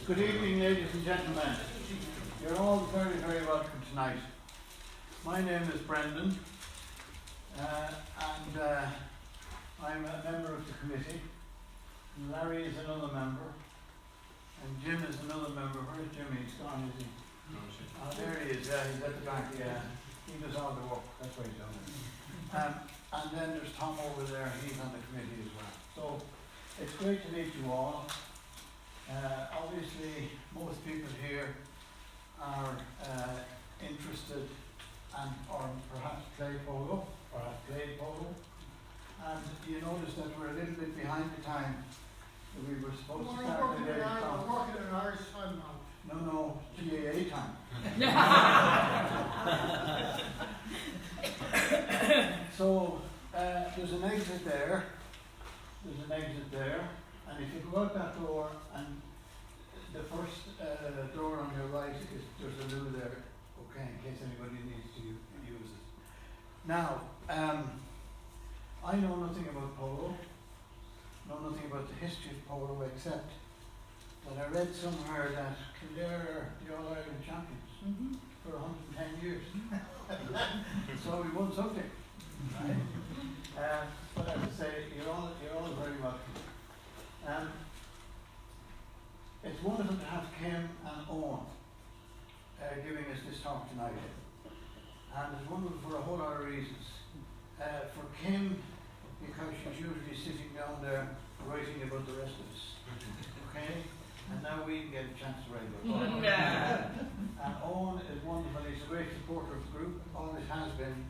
Good evening, ladies and gentlemen. You're all very, very welcome tonight. My name is Brendan, and I'm a member of the committee. And Larry is another member, and Jim is another member. Where's Jimmy? He's gone, is he? Oh, there he is. Yeah, he's at the back. Yeah, he does all the work. That's why he's done it. And then there's Tom over there. He's on the committee as well. So it's great to meet you all. Obviously, most people here are interested or perhaps play polo, or have played polo. And you notice that we're a little bit behind the time that we were supposed to start today. I'm working in Irish time now. No, GAA time. So there's an exit there. And if you go out that door, and the first door on your right there's a loo there, okay, in case anybody needs to use it. Now, I know nothing about polo, know nothing about the history of polo, except that I read somewhere that Kildare are the All-Ireland champions for 110 years. So we won something, right? But as I say, you're all very welcome. It's wonderful to have Kim and Eoghan giving us this talk tonight. And it's wonderful for a whole lot of reasons. For Kim, because she's usually sitting down there writing about the rest of us. Okay? And now we get a chance to write about it. And Eoghan is wonderful. He's a great supporter of the group, always has been.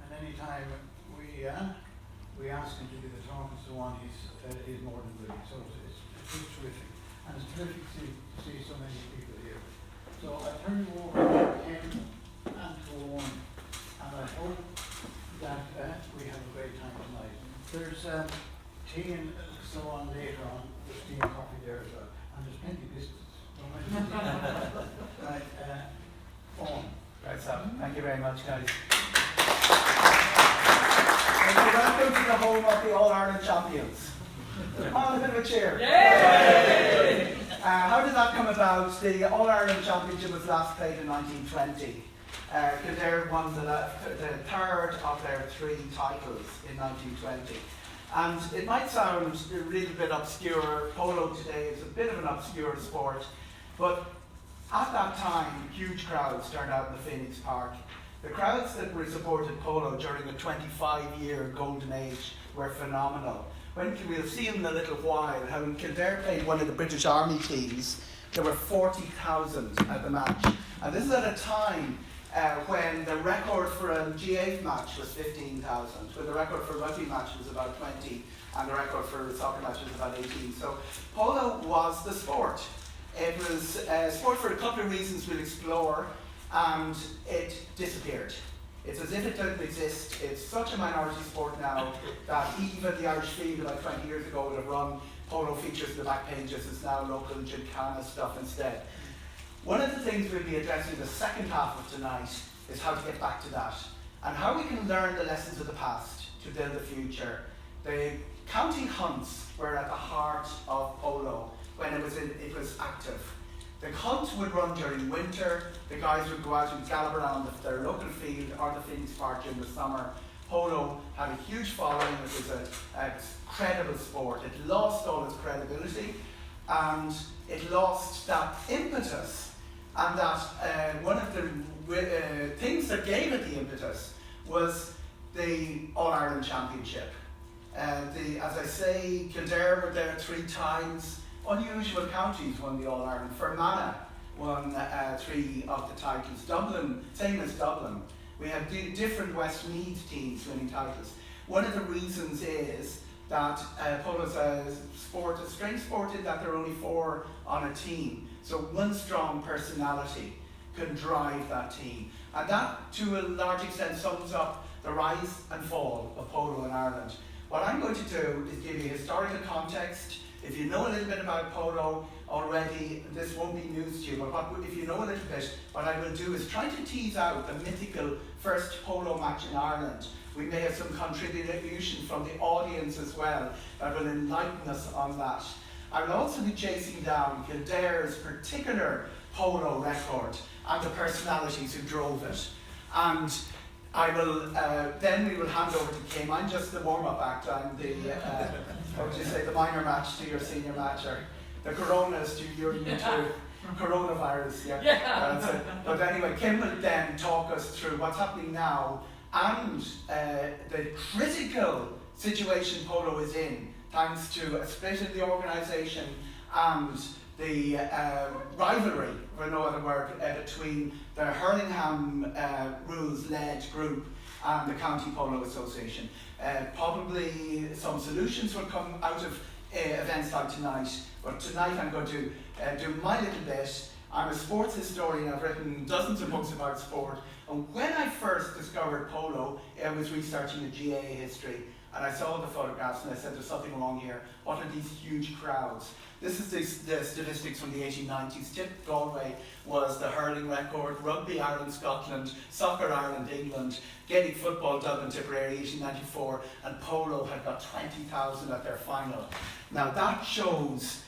And any time we ask him to do the talk and so on, he's more than willing. So it's terrific. And it's terrific to see so many people here. So I turn you over to Kim and to Eoghan, and I hope that we have a great time tonight. There's tea and so on later on. There's tea and coffee there as well. And there's plenty of biscuits. Right, Eoghan. Right, so thank you very much, guys. Welcome to the home of the All-Ireland champions. Come on, a bit of a cheer. Yay! How did that come about? The All-Ireland Championship was last played in 1920. Kildare won the third of their 3 titles in 1920. And it might sound a little bit obscure. Polo today is a bit of an obscure sport. But at that time, huge crowds turned out in the Phoenix Park. The crowds that were supported polo during the 25-year golden age were phenomenal. We'll see in a little while how when Kildare played one of the British Army teams, there were 40,000 at the match. And this is at a time when the record for a GA match was 15,000, when the record for a rugby match was about 20, and the record for a soccer match was about 18. So polo was the sport. It was a sport for a couple of reasons we'll explore, and it disappeared. It's as if it didn't exist. It's such a minority sport now that even the Irish Field about 20 years ago would have run polo features in the back pages. It's now local gymkhana stuff instead. One of the things we'll be addressing the second half of tonight is how to get back to that and how we can learn the lessons of the past to build the future. The county hunts were at the heart of polo when it was active. The hunt would run during winter. The guys would go out and gallop around their local field or the Phoenix Park during the summer. Polo had a huge following. It was a credible sport. It lost all its credibility and it lost that impetus. And that one of the things that gave it the impetus was the All-Ireland Championship. As I say, Kildare were there 3 times. Unusual counties won the All-Ireland. Fermanagh won 3 of the titles. Dublin, same as Dublin. We had different Westmeath teams winning titles. One of the reasons is that polo is a strange sport in that there are only 4 on a team. So one strong personality can drive that team. And that, to a large extent, sums up the rise and fall of polo in Ireland. What I'm going to do is give you historical context. If you know a little bit about polo already, this won't be news to you, but if you know a little bit, what I will do is try to tease out the mythical first polo match in Ireland. We may have some contribution from the audience as well that will enlighten us on that. I will also be chasing down Kildare's particular polo record and the personalities who drove it. And I will, then we will hand over to Kim. I'm just the warm-up act. I'm the, what would you say, the minor match to your senior match, or the coronas to your coronavirus, yeah. But anyway, Kim will then talk us through what's happening now and the critical situation Polo is in, thanks to a split in the organisation and the rivalry, for no other word, between the Hurlingham rules-led group and the County Polo Association. Probably some solutions will come out of events like tonight, but tonight I'm going to do my little bit. I'm a sports historian, I've written dozens of books about sport, and when I first discovered polo, I was researching the GA history, and I saw the photographs and I said, there's something wrong here. What are these huge crowds? This is the statistics from the 1890s. Tip Galway was the hurling record, Rugby Ireland, Scotland, Soccer Ireland, England, Gaelic Football, Dublin, Tipperary, 1894, and polo had got 20,000 at their final. Now that shows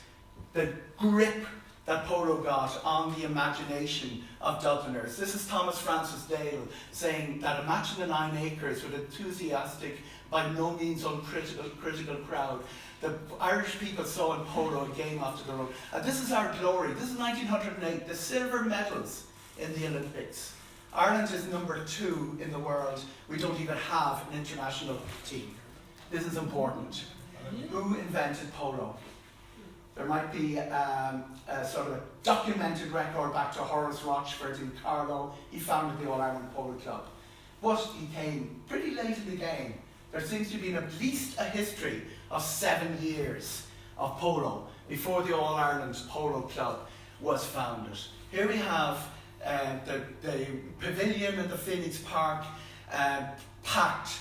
the grip that polo got on the imagination of Dubliners. This is Thomas Francis Dale saying that a match in the 9 acres with enthusiastic, by no means uncritical crowd. The Irish people saw in polo a game after the road. And this is our glory. This is 1908, the silver medals in the Olympics. Ireland is number 2 in the world. We don't even have an international team. This is important. Who invented polo? There might be a sort of a documented record back to Horace Rochford in Carlow. He founded the All-Ireland Polo Club. But he came pretty late in the game. There seems to be at least a history of 7 years of polo before the All-Ireland Polo Club was founded. Here we have the pavilion at the Phoenix Park packed,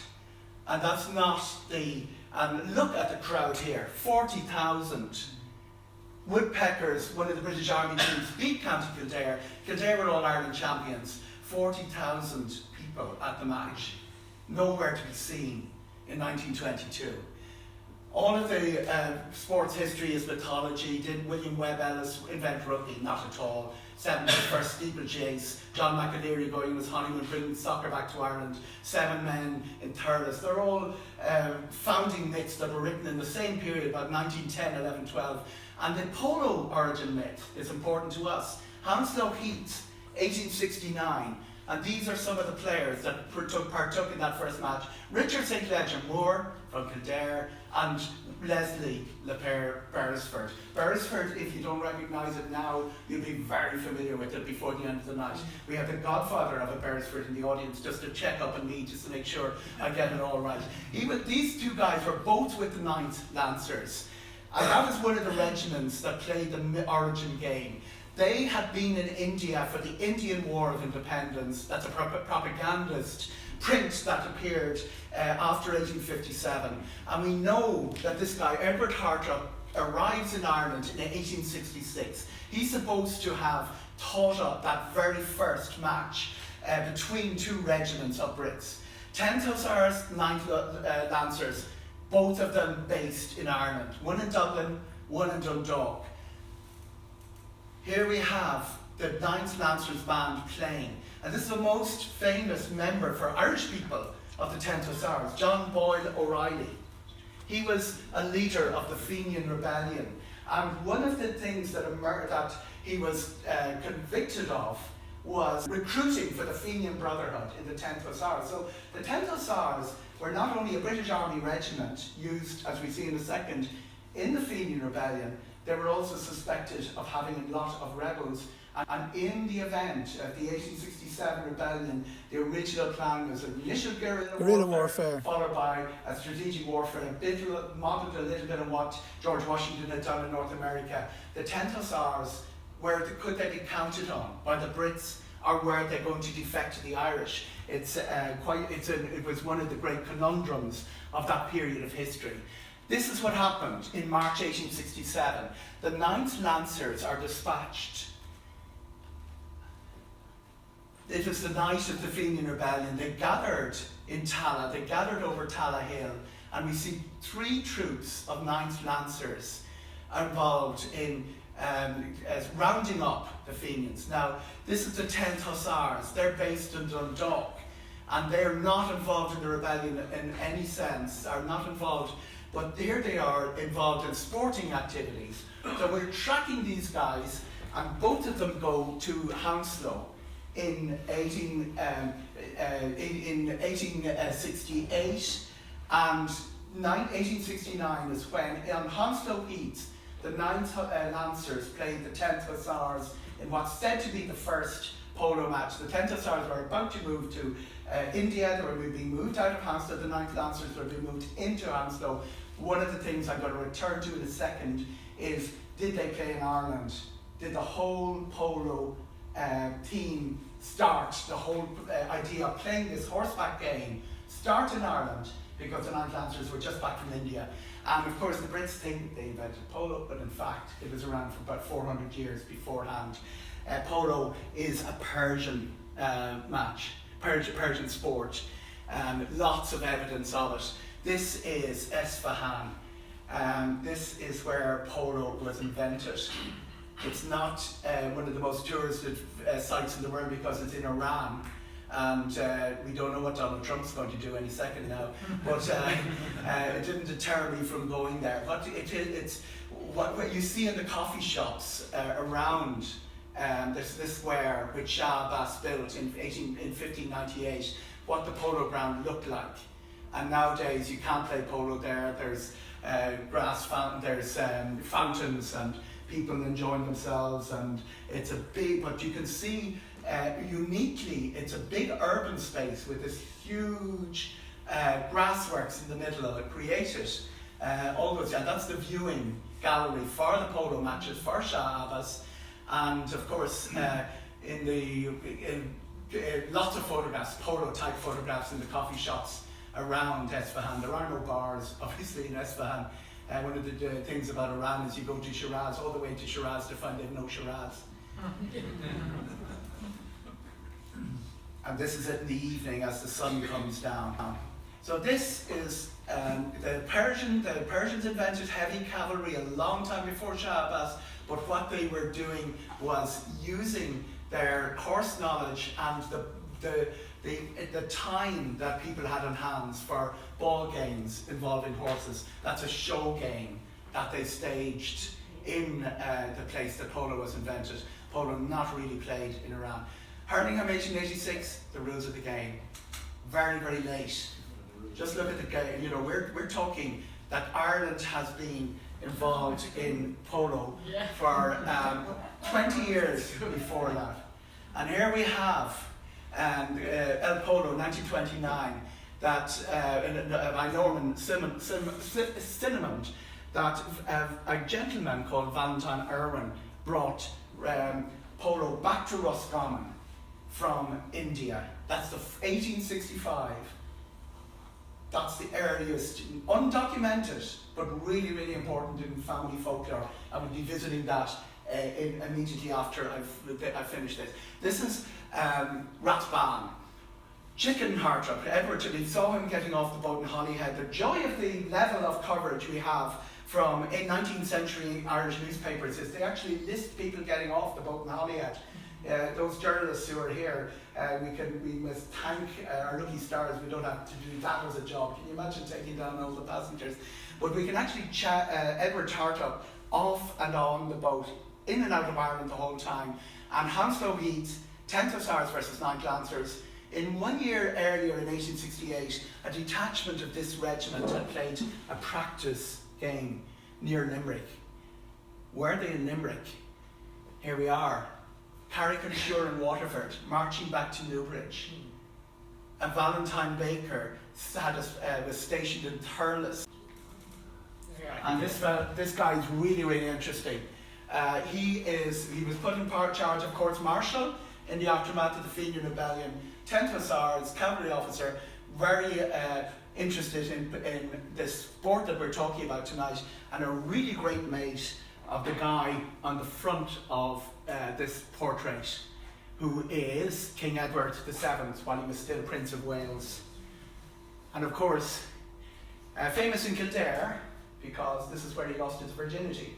and that's not the, and look at the crowd here, 40,000. Woodpeckers, one of the British Army teams, beat County Kildare. Kildare were All-Ireland champions. 40,000 people at the match. Nowhere to be seen in 1922. All of the sports history is mythology. Did William Webb Ellis invent rugby? Not at all. 7 first steeplechase. John McAleary going on his honeymoon, bringing soccer back to Ireland. 7 men in Thurles. They're all founding myths that were written in the same period, about 1910, 11, 12. And the polo origin myth is important to us. Hounslow Heath, 1869. And these are some of the players that partook in that first match. Richard St. Leger Moore from Kildare and Leslie LePere Beresford. Beresford, if you don't recognise it now, you'll be very familiar with it before the end of the night. We have the godfather of a Beresford in the audience just to check up on me, just to make sure I get it all right. These two guys were both with the 9th Lancers. And that was one of the regiments that played the origin game. They had been in India for the Indian War of Independence. That's a propagandist print that appeared after 1857. And we know that this guy, Edward Hartrup, arrives in Ireland in 1866. He's supposed to have thought up that very first match between 2 regiments of Brits. 10th Hussars, 9th Lancers, both of them based in Ireland. One in Dublin, one in Dundalk. Here we have the 9th Lancers band playing. And this is the most famous member for Irish people of the 10th Hussars, John Boyle O'Reilly. He was a leader of the Fenian Rebellion. And one of the things that he was convicted of was recruiting for the Fenian Brotherhood in the 10th Hussars. So the 10th Hussars were not only a British Army regiment used, as we see in a second, in the Fenian Rebellion, they were also suspected of having a lot of rebels. And in the event of the 1867 rebellion, the original plan was initial guerrilla warfare, followed by a strategic warfare, modeled a little bit on what George Washington had done in North America. The 10th Hussars, could they be counted on by the Brits, or were they going to defect to the Irish? It was one of the great conundrums of that period of history. This is what happened in March 1867. The 9th Lancers are dispatched. It was the night of the Fenian Rebellion. They gathered in Tala, they gathered over Tala Hill, and we see 3 troops of 9th Lancers are involved in as rounding up the Fenians. Now, this is the 10th Hussars. They're based in Dundalk, and they're not involved in the rebellion in any sense, are not involved, but there they are involved in sporting activities. So we're tracking these guys, and both of them go to Hounslow in 1868, and 1869 is when, on Hounslow Heath, the 9th Lancers played the 10th Hussars in what's said to be the first polo match. The 10th Hussars were about to move to India. They were being moved out of Hounslow. The 9th Lancers were being moved into Hounslow. One of the things I'm going to return to in a second is, did they play in Ireland? Did the whole polo team start, the whole idea of playing this horseback game start in Ireland, because the 9th Lancers were just back from India. And of course the Brits think they invented polo, but in fact it was around for about 400 years beforehand. Polo is a Persian match, Persian sport. Lots of evidence of it. This is Esfahan. This is where polo was invented. It's not one of the most touristed sites in the world because it's in Iran. And we don't know what Donald Trump's going to do any second now, but it didn't deter me from going there. But it's what you see in the coffee shops around this square which Shah Abbas built in 1598, what the polo ground looked like. And nowadays you can't play polo there. There's grass fountain, there's fountains, and people enjoying themselves, and it's a big, but you can see uniquely, it's a big urban space with this huge grassworks in the middle of it, created. That's the viewing gallery for the polo matches for Shah Abbas, and of course lots of photographs, polo type photographs in the coffee shops around Esfahan. There are no bars obviously in Esfahan. One of the things about Iran is you go to Shiraz, all the way to Shiraz, to find they've no Shiraz. And this is in the evening as the sun comes down. So this is the Persians invented heavy cavalry a long time before Shah Abbas, but what they were doing was using their horse knowledge and the time that people had on hands for ball games involving horses. That's a show game that they staged in the place that polo was invented. Polo not really played in Iran. Hurlingham 1886, the rules of the game. Very, very late. Just look at the game. You know, we're talking that Ireland has been involved in polo for 20 years before that. And here we have El Polo 1929, that by Norman Cinnamon, that a gentleman called Valentine Irwin brought polo back to Roscommon from India. That's the 1865. That's the earliest, undocumented, but really, really important in family folklore. I will be visiting that immediately after I've finished this. This is Rathban. Chicken heart up. Edward, we saw him getting off the boat in Holyhead. The joy of the level of coverage we have from 19th century Irish newspapers is they actually list people getting off the boat in Holyhead. Those journalists who are here, we must thank our lucky stars we don't have to do that as a job. Can you imagine taking down all the passengers? But we can actually chat Edward Hartop off and on the boat, in and out of Ireland the whole time. And Hounslow Heath, 10th Hussars versus 9th Lancers. In 1 year earlier, in 1868, a detachment of this regiment had played a practice game near Limerick. Were they in Limerick? Here we are. Carrick-on-Suir and Waterford, marching back to Newbridge. And Valentine Baker was stationed in Thurles. And this guy is really, really interesting. He was put in charge of courts martial in the aftermath of the Fenian Rebellion. 10th Hussars, cavalry officer, very interested in this sport that we're talking about tonight, and a really great mate of the guy on the front of this portrait, who is King Edward VII while he was still Prince of Wales. And of course, famous in Kildare, because this is where he lost his virginity.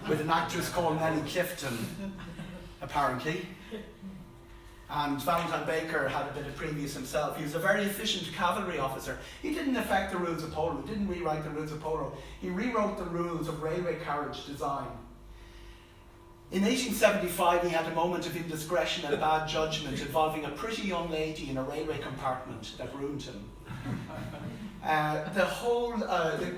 with an actress called Nellie Clifton, apparently. And Valentine Baker had a bit of previous himself. He was a very efficient cavalry officer. He didn't affect the rules of polo, he didn't rewrite the rules of polo. He rewrote the rules of railway carriage design. In 1875, he had a moment of indiscretion and bad judgment involving a pretty young lady in a railway compartment that ruined him. The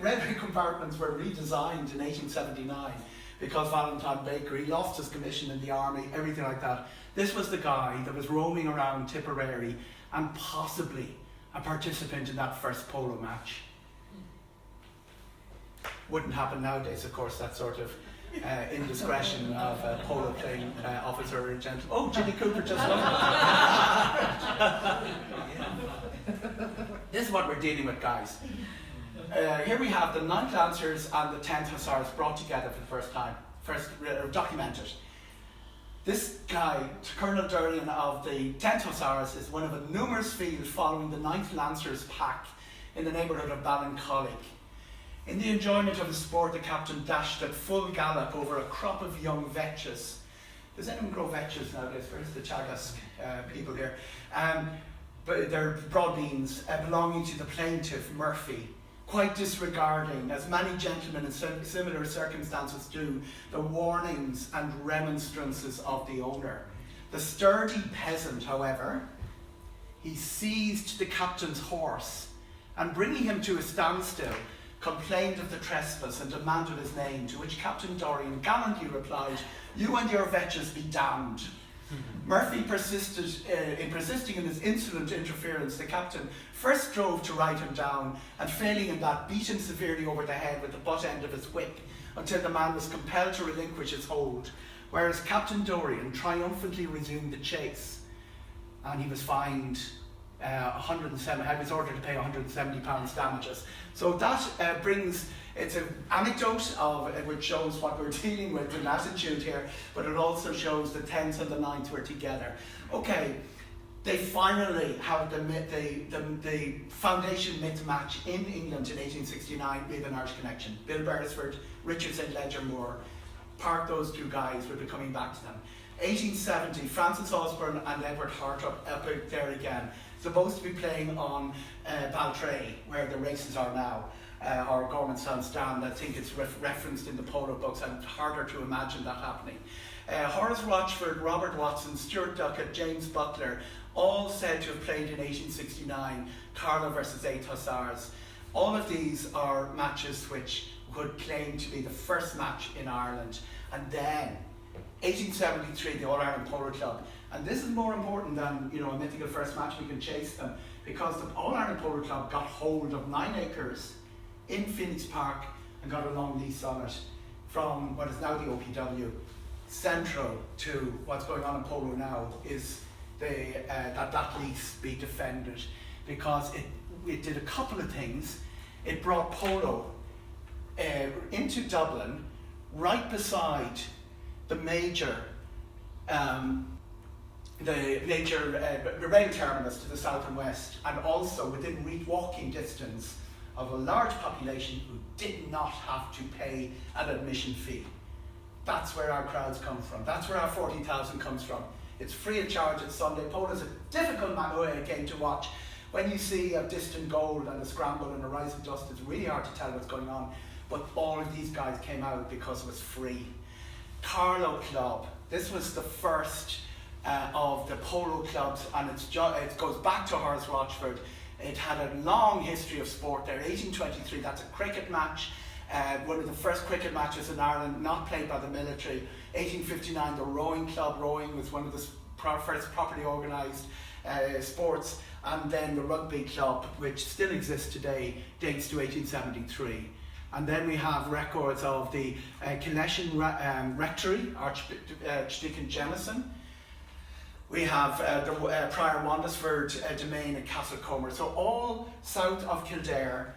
railway compartments were redesigned in 1879 because Valentine Baker, he lost his commission in the army, everything like that. This was the guy that was roaming around Tipperary and possibly a participant in that first polo match. Wouldn't happen nowadays, of course, that sort of indiscretion of a polo playing officer or a gentleman. Oh, Jimmy Cooper just loved This is what we're dealing with, guys. Here we have the 9th Lancers and the 10th Hussars brought together for the first time, documented. This guy, Colonel Durian of the 10th Hussars, is one of a numerous field following the 9th Lancers pack in the neighbourhood of Ballincollig. In the enjoyment of the sport, the captain dashed at full gallop over a crop of young vetches. Does anyone grow vetches nowadays? Where's the Chagas people here? But they're broadbeans belonging to the plaintiff, Murphy, quite disregarding, as many gentlemen in similar circumstances do, the warnings and remonstrances of the owner. The sturdy peasant, however, he seized the captain's horse and, bringing him to a standstill, complained of the trespass and demanded his name, to which Captain Dorian gallantly replied, "You and your vetches be damned." Murphy persisting in his insolent interference, the captain first strove to write him down, and failing in that, beat him severely over the head with the butt end of his whip, until the man was compelled to relinquish his hold, whereas Captain Dorian triumphantly resumed the chase, and he was fined 107. I was ordered to pay £170 damages. So that brings, it's an anecdote of which shows what we're dealing with in attitude here, but it also shows the 10th and the 9th were together. Okay, they finally have the foundation myth match in England in 1869 with an Irish connection. Bill Beresford, Richard St. Ledger Moore, park those two guys, we'll be coming back to them. 1870, Francis Osborne and Edward Hartop up there again. Supposed to be playing on Baltray, where the races are now, or Gormanstown Stand. I think it's referenced in the polo books, and it's harder to imagine that happening. Horace Rochford, Robert Watson, Stuart Duckett, James Butler, all said to have played in 1869, Carlow versus 8th Hussars. All of these are matches which would claim to be the first match in Ireland. And then, 1873, the All-Ireland Polo Club. And this is more important than, a mythical first match, we can chase them, because the All-Ireland Polo Club got hold of 9 acres in Phoenix Park and got a long lease on it from what is now the OPW. Central to what's going on in polo now is that lease be defended, because it did a couple of things. It brought polo into Dublin, right beside the major rail terminus to the south and west, and also within walking distance of a large population who did not have to pay an admission fee. That's where our crowds come from. That's where our 40,000 comes from. It's free of charge at Sunday. Polo is a difficult game to watch. When you see a distant goal and a scramble and a rise of dust, it's really hard to tell what's going on. But all of these guys came out because it was free. Carlow Club. This was the first of the polo clubs, and it goes back to Horace Rochford. It had a long history of sport there. 1823, that's a cricket match. One of the first cricket matches in Ireland, not played by the military. 1859, the rowing club. Rowing was one of the first properly organised sports. And then the rugby club, which still exists today, dates to 1873. And then we have records of the Killeshan Rectory, Archdeacon Jemison. We have the Prior Wandesford domain at Castlecomer. So all south of Kildare,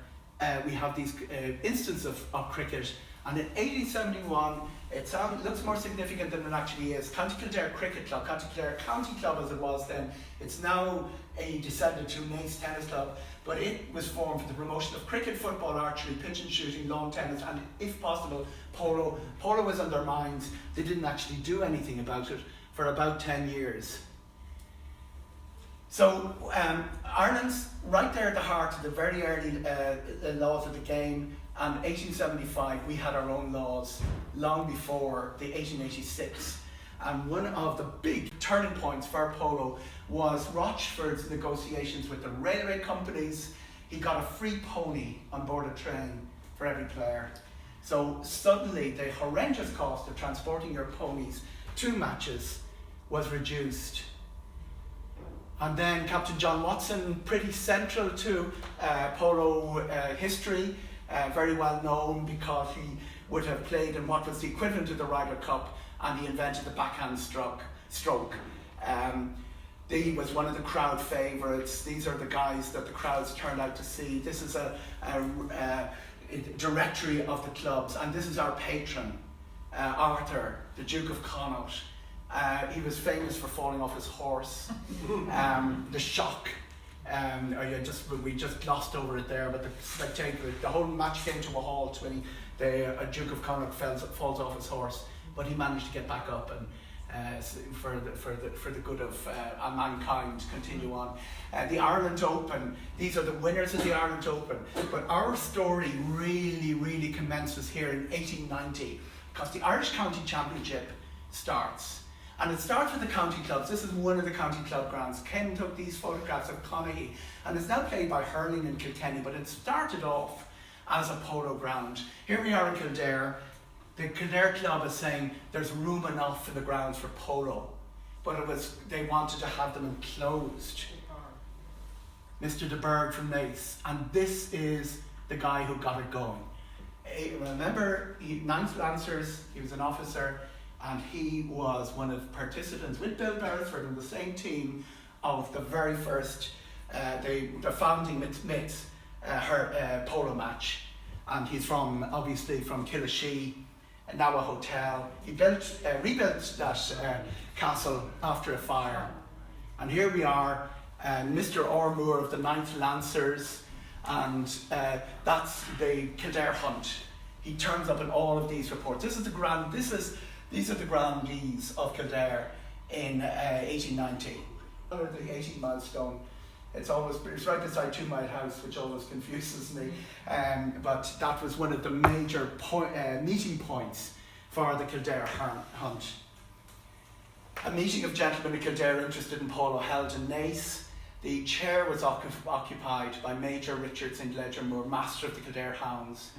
we have these instances of cricket. And in 1871, It looks more significant than it actually is. County Kildare Cricket Club, County Kildare County Club as it was then, it's now a descended to Naas Tennis Club, but it was formed for the promotion of cricket, football, archery, pigeon shooting, lawn tennis, and if possible, polo. Polo was on their minds. They didn't actually do anything about it for about 10 years. So Ireland's right there at the heart of the very early laws of the game. And 1875, we had our own laws long before the 1886. And one of the big turning points for polo was Rochford's negotiations with the railway companies. He got a free pony on board a train for every player. So suddenly the horrendous cost of transporting your ponies to matches was reduced. And then Captain John Watson, pretty central to polo history. Very well known because he would have played in what was the equivalent of the Ryder Cup, and he invented the backhand stroke. He was one of the crowd favourites. These are the guys that the crowds turned out to see. This is a directory of the clubs, and this is our patron, Arthur, the Duke of Connaught. He was famous for falling off his horse. The shock. We just glossed over it there, but the whole match came to a halt when the Duke of Connaught falls off his horse, but he managed to get back up and for the good of mankind continue on. The Ireland Open, these are the winners of the Ireland Open, but our story really commences here in 1890 because the Irish County Championship starts. And it starts with the county clubs. This is one of the county club grounds. Ken took these photographs of Mullahey, and it's now played by hurling in Kilkenny, but it started off as a polo ground. Here we are in Kildare. The Kildare club is saying there's room enough in the grounds for polo, but they wanted to have them enclosed. Mr. de Burgh from Naas, and this is the guy who got it going. Remember, 9th Lancers, he was an officer, and he was one of participants with Bill Beresford in the same team of the very first, the founding MITS polo match. And he's obviously from Killashee, now a hotel. He rebuilt that castle after a fire. And here we are, Mr. Ormoor of the 9th Lancers, and that's the Kildare Hunt. He turns up in all of these reports. These are the grandees of Kildare in 1890. Or the 18 milestone. It's right beside 2 Mile House, which always confuses me. But that was one of the major meeting points for the Kildare Hunt. A meeting of gentlemen of Kildare interested in polo held in Naas. The chair was occupied by Major Richard St. Ledger Moore, master of the Kildare Hounds.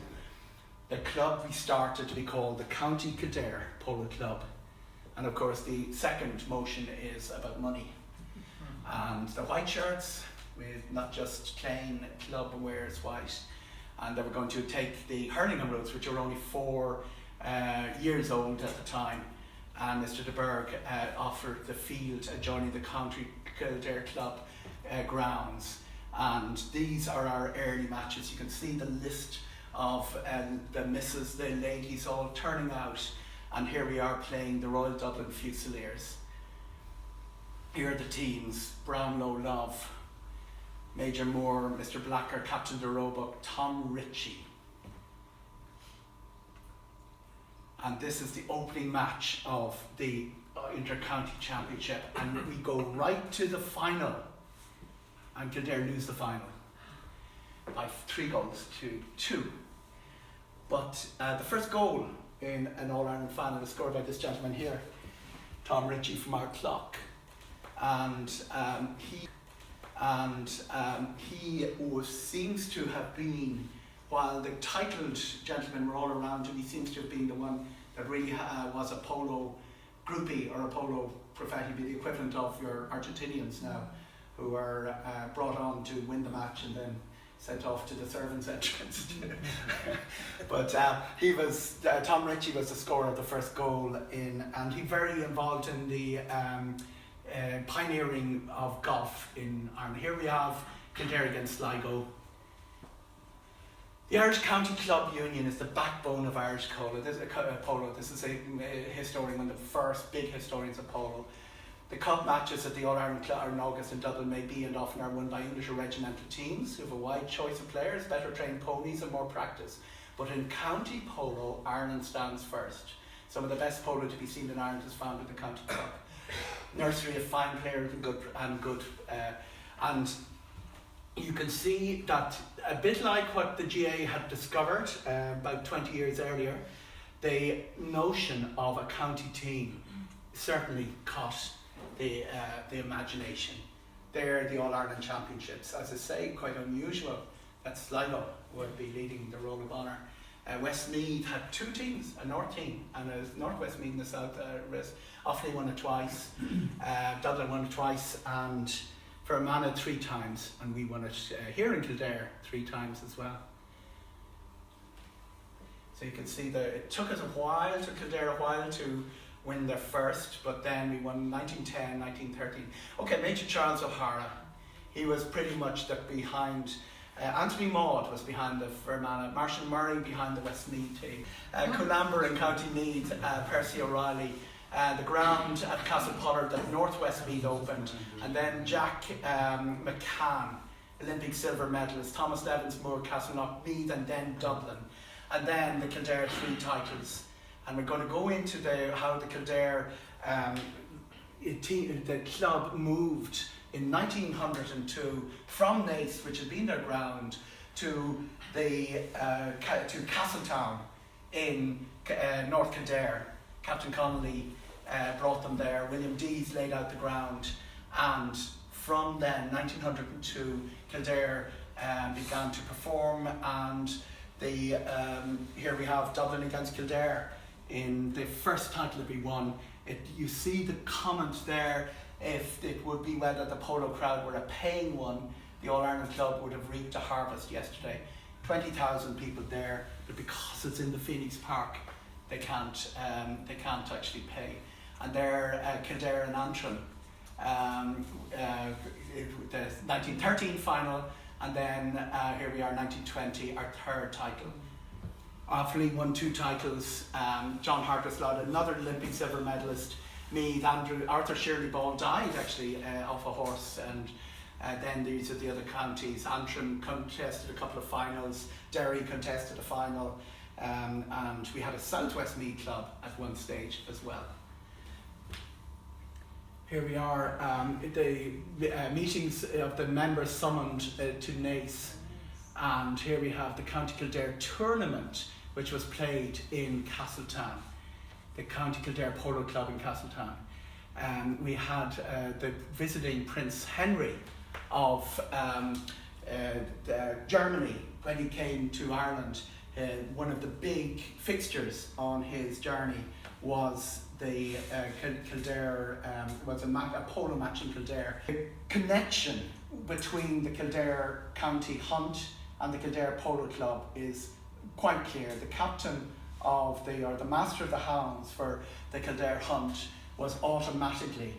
The club restarted to be called the County Kildare Polo Club. And of course the second motion is about money. And the white shirts, with not just plain club wears white. And they were going to take the hurling routes, which were only 4 years old at the time. And Mr. de Burgh offered the field adjoining the County Kildare Club grounds. And these are our early matches. You can see the list of the misses, the ladies all turning out, and here we are playing the Royal Dublin Fusiliers. Here are the teams: Brownlow Love, Major Moore, Mr. Blacker, Captain de Roebuck, Tom Ritchie. And this is the opening match of the Inter-County Championship, and we go right to the final, and Kildare lose the final by 3 goals to 2. But the first goal in an All-Ireland final was scored by this gentleman here, Tom Ritchie from our clock. And he seems to have been, while the titled gentlemen were all around him, he seems to have been the one that really was a polo groupie, or a polo professional, be the equivalent of your Argentinians now, who are brought on to win the match and then sent off to the servants' entrance. But Tom Ritchie was the scorer of the first goal and he very involved in the pioneering of golf in Ireland. Here we have Kildare against Sligo. The Irish County Club Union is the backbone of Irish polo. This is a historian, one of the first big historians of polo. The cup matches at the All-Ireland Club in August in Dublin may be and often are won by English or regimental teams who have a wide choice of players, better trained ponies and more practice. But in county polo, Ireland stands first. Some of the best polo to be seen in Ireland is found at the county club. Nursery of fine players and you can see that a bit like what the GA had discovered about 20 years earlier, the notion of a county team certainly caught the imagination. They're the All-Ireland Championships. As I say, quite unusual that Sligo would be leading the Roll of Honour. Westmeath had two teams, a North team and a North Westmeath and the South Offaly won it twice, Dublin won it twice, and Fermanagh 3 times, and we won it here in Kildare 3 times as well. So you can see that it took us Kildare a while to win their first, but then we won 1910, 1913. Okay, Major Charles O'Hara, he was pretty much behind. Anthony Maud was behind the Fermanagh, Marshall Murray behind the Westmeath team, Colambre in County Meath, Percy O'Reilly, the ground at Castle Pollard that North Westmeath opened, and then Jack McCann, Olympic silver medalist, Thomas Levins-Moore, Castleknock, and then Dublin, and then the Kildare 3 titles. And we're going to go into how the Kildare the club moved in 1902 from Naas, which had been their ground, to Castletown in North Kildare. Captain Connolly brought them there. William Dees laid out the ground, and from then, 1902, Kildare began to perform, and here we have Dublin against Kildare in the first title that we won. You see the comment there, if it would be whether the polo crowd were a paying one, the All-Ireland Club would have reaped a harvest yesterday. 20,000 people there, but because it's in the Phoenix Park, they can't actually pay. And there, Kildare and Antrim, the 1913 final, and then here we are, 1920, our 3rd title. Offaly won 2 titles. John Hartleslot, another Olympic silver medalist. Meath, Arthur Shirley Ball died actually off a horse, and then these are the other counties. Antrim contested a couple of finals. Derry contested a final. And we had a South Westmeath club at one stage as well. Here we are, the meetings of the members summoned to Naas, and here we have the County Kildare tournament, which was played in Castletown, the County Kildare Polo Club in Castletown. We had the visiting Prince Henry of Germany when he came to Ireland. One of the big fixtures on his journey was the Kildare, a polo match in Kildare. The connection between the Kildare County Hunt and the Kildare Polo Club is quite clear. The captain of the master of the hounds for the Kildare Hunt was automatically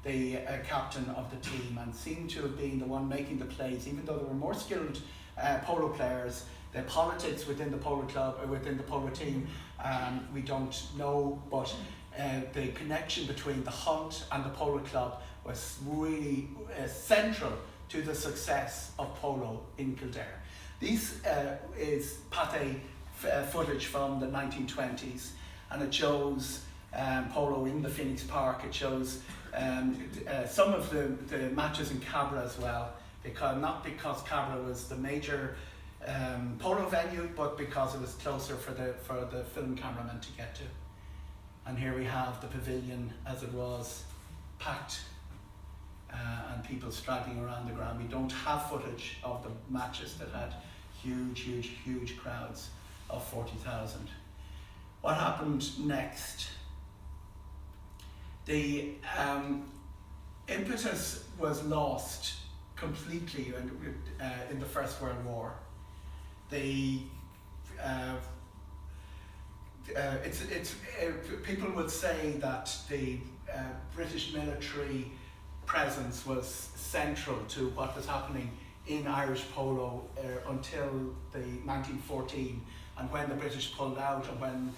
the captain of the team, and seemed to have been the one making the plays, even though there were more skilled polo players. The politics within the polo club, or within the polo team, we don't know, but the connection between the Hunt and the polo club was really central to the success of polo in Kildare. This is pate footage from the 1920s, and it shows polo in the Phoenix Park. It shows some of the matches in Cabra as well, not because Cabra was the major polo venue, but because it was closer for the film cameraman to get to. And here we have the pavilion as it was, packed, and people straggling around the ground. We don't have footage of the matches that had huge crowds of 40,000. What happened next? The impetus was lost completely in the First World War. People would say that the British military presence was central to what was happening in Irish polo until the 1914, and when the British pulled out and when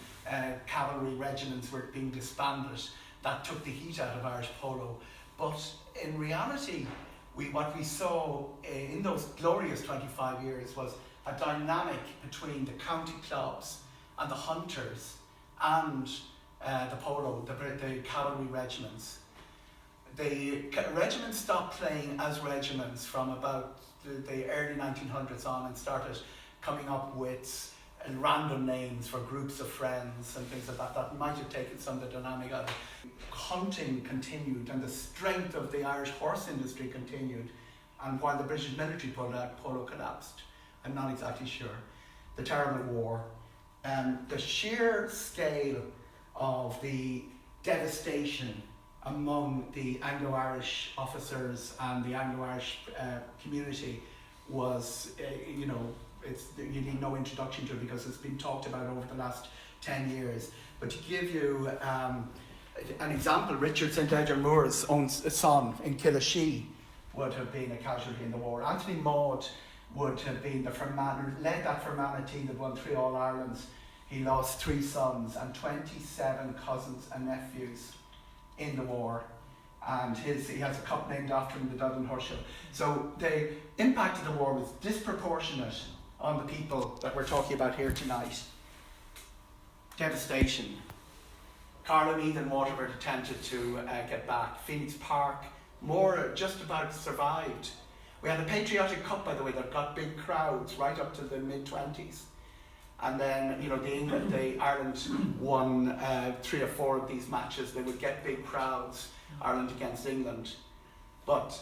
cavalry regiments were being disbanded, that took the heat out of Irish polo. But in reality, what we saw in those glorious 25 years was a dynamic between the county clubs and the hunters and the polo, the cavalry regiments. The regiments stopped playing as regiments from about the early 1900s on and started coming up with random names for groups of friends and things like that that might have taken some of the dynamic out of it. Hunting continued and the strength of the Irish horse industry continued, and while the British military polo collapsed, I'm not exactly sure. The terrible war, the sheer scale of the devastation among the Anglo-Irish officers and the Anglo-Irish community was, you need no introduction to it because it's been talked about over the last 10 years. But to give you an example, Richard St. Leger Moore's own son in Kildare would have been a casualty in the war. Anthony Maud would have been led that Fermanagh team that won 3 All-Irelands. He lost 3 sons and 27 cousins and nephews in the war, and he has a cup named after him, the Dublin Horse Show. So the impact of the war was disproportionate on the people that we're talking about here tonight. Devastation. Carlow, Meath and Waterford attempted to get back. Phoenix Park, more just about survived. We had a Patriotic Cup, by the way, that got big crowds right up to the mid-20s. And then, Ireland won 3 or 4 of these matches. They would get big crowds, Ireland against England. But,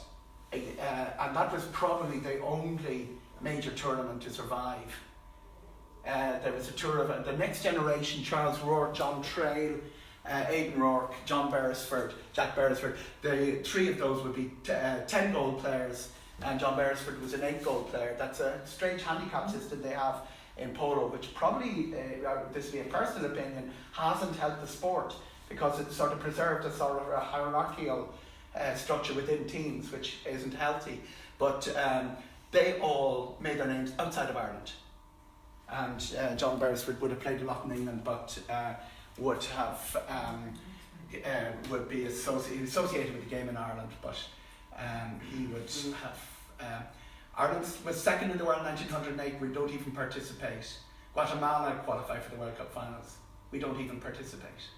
and that was probably the only major tournament to survive. There was a tour of the next generation: Charles Rourke, John Trail, Aidan Rourke, John Beresford, Jack Beresford. The 3 of those would be 10 gold players, and John Beresford was an 8 gold player. That's a strange handicap system they have in polo, which probably, this will be a personal opinion, hasn't helped the sport, because it sort of preserved a sort of a hierarchical structure within teams, which isn't healthy. But they all made their names outside of Ireland. And John Beresford would have played a lot in England, but would be associated with the game in Ireland. But he would have. Ireland was second in the world in 1908. We don't even participate. Guatemala qualified for the World Cup finals. We don't even participate.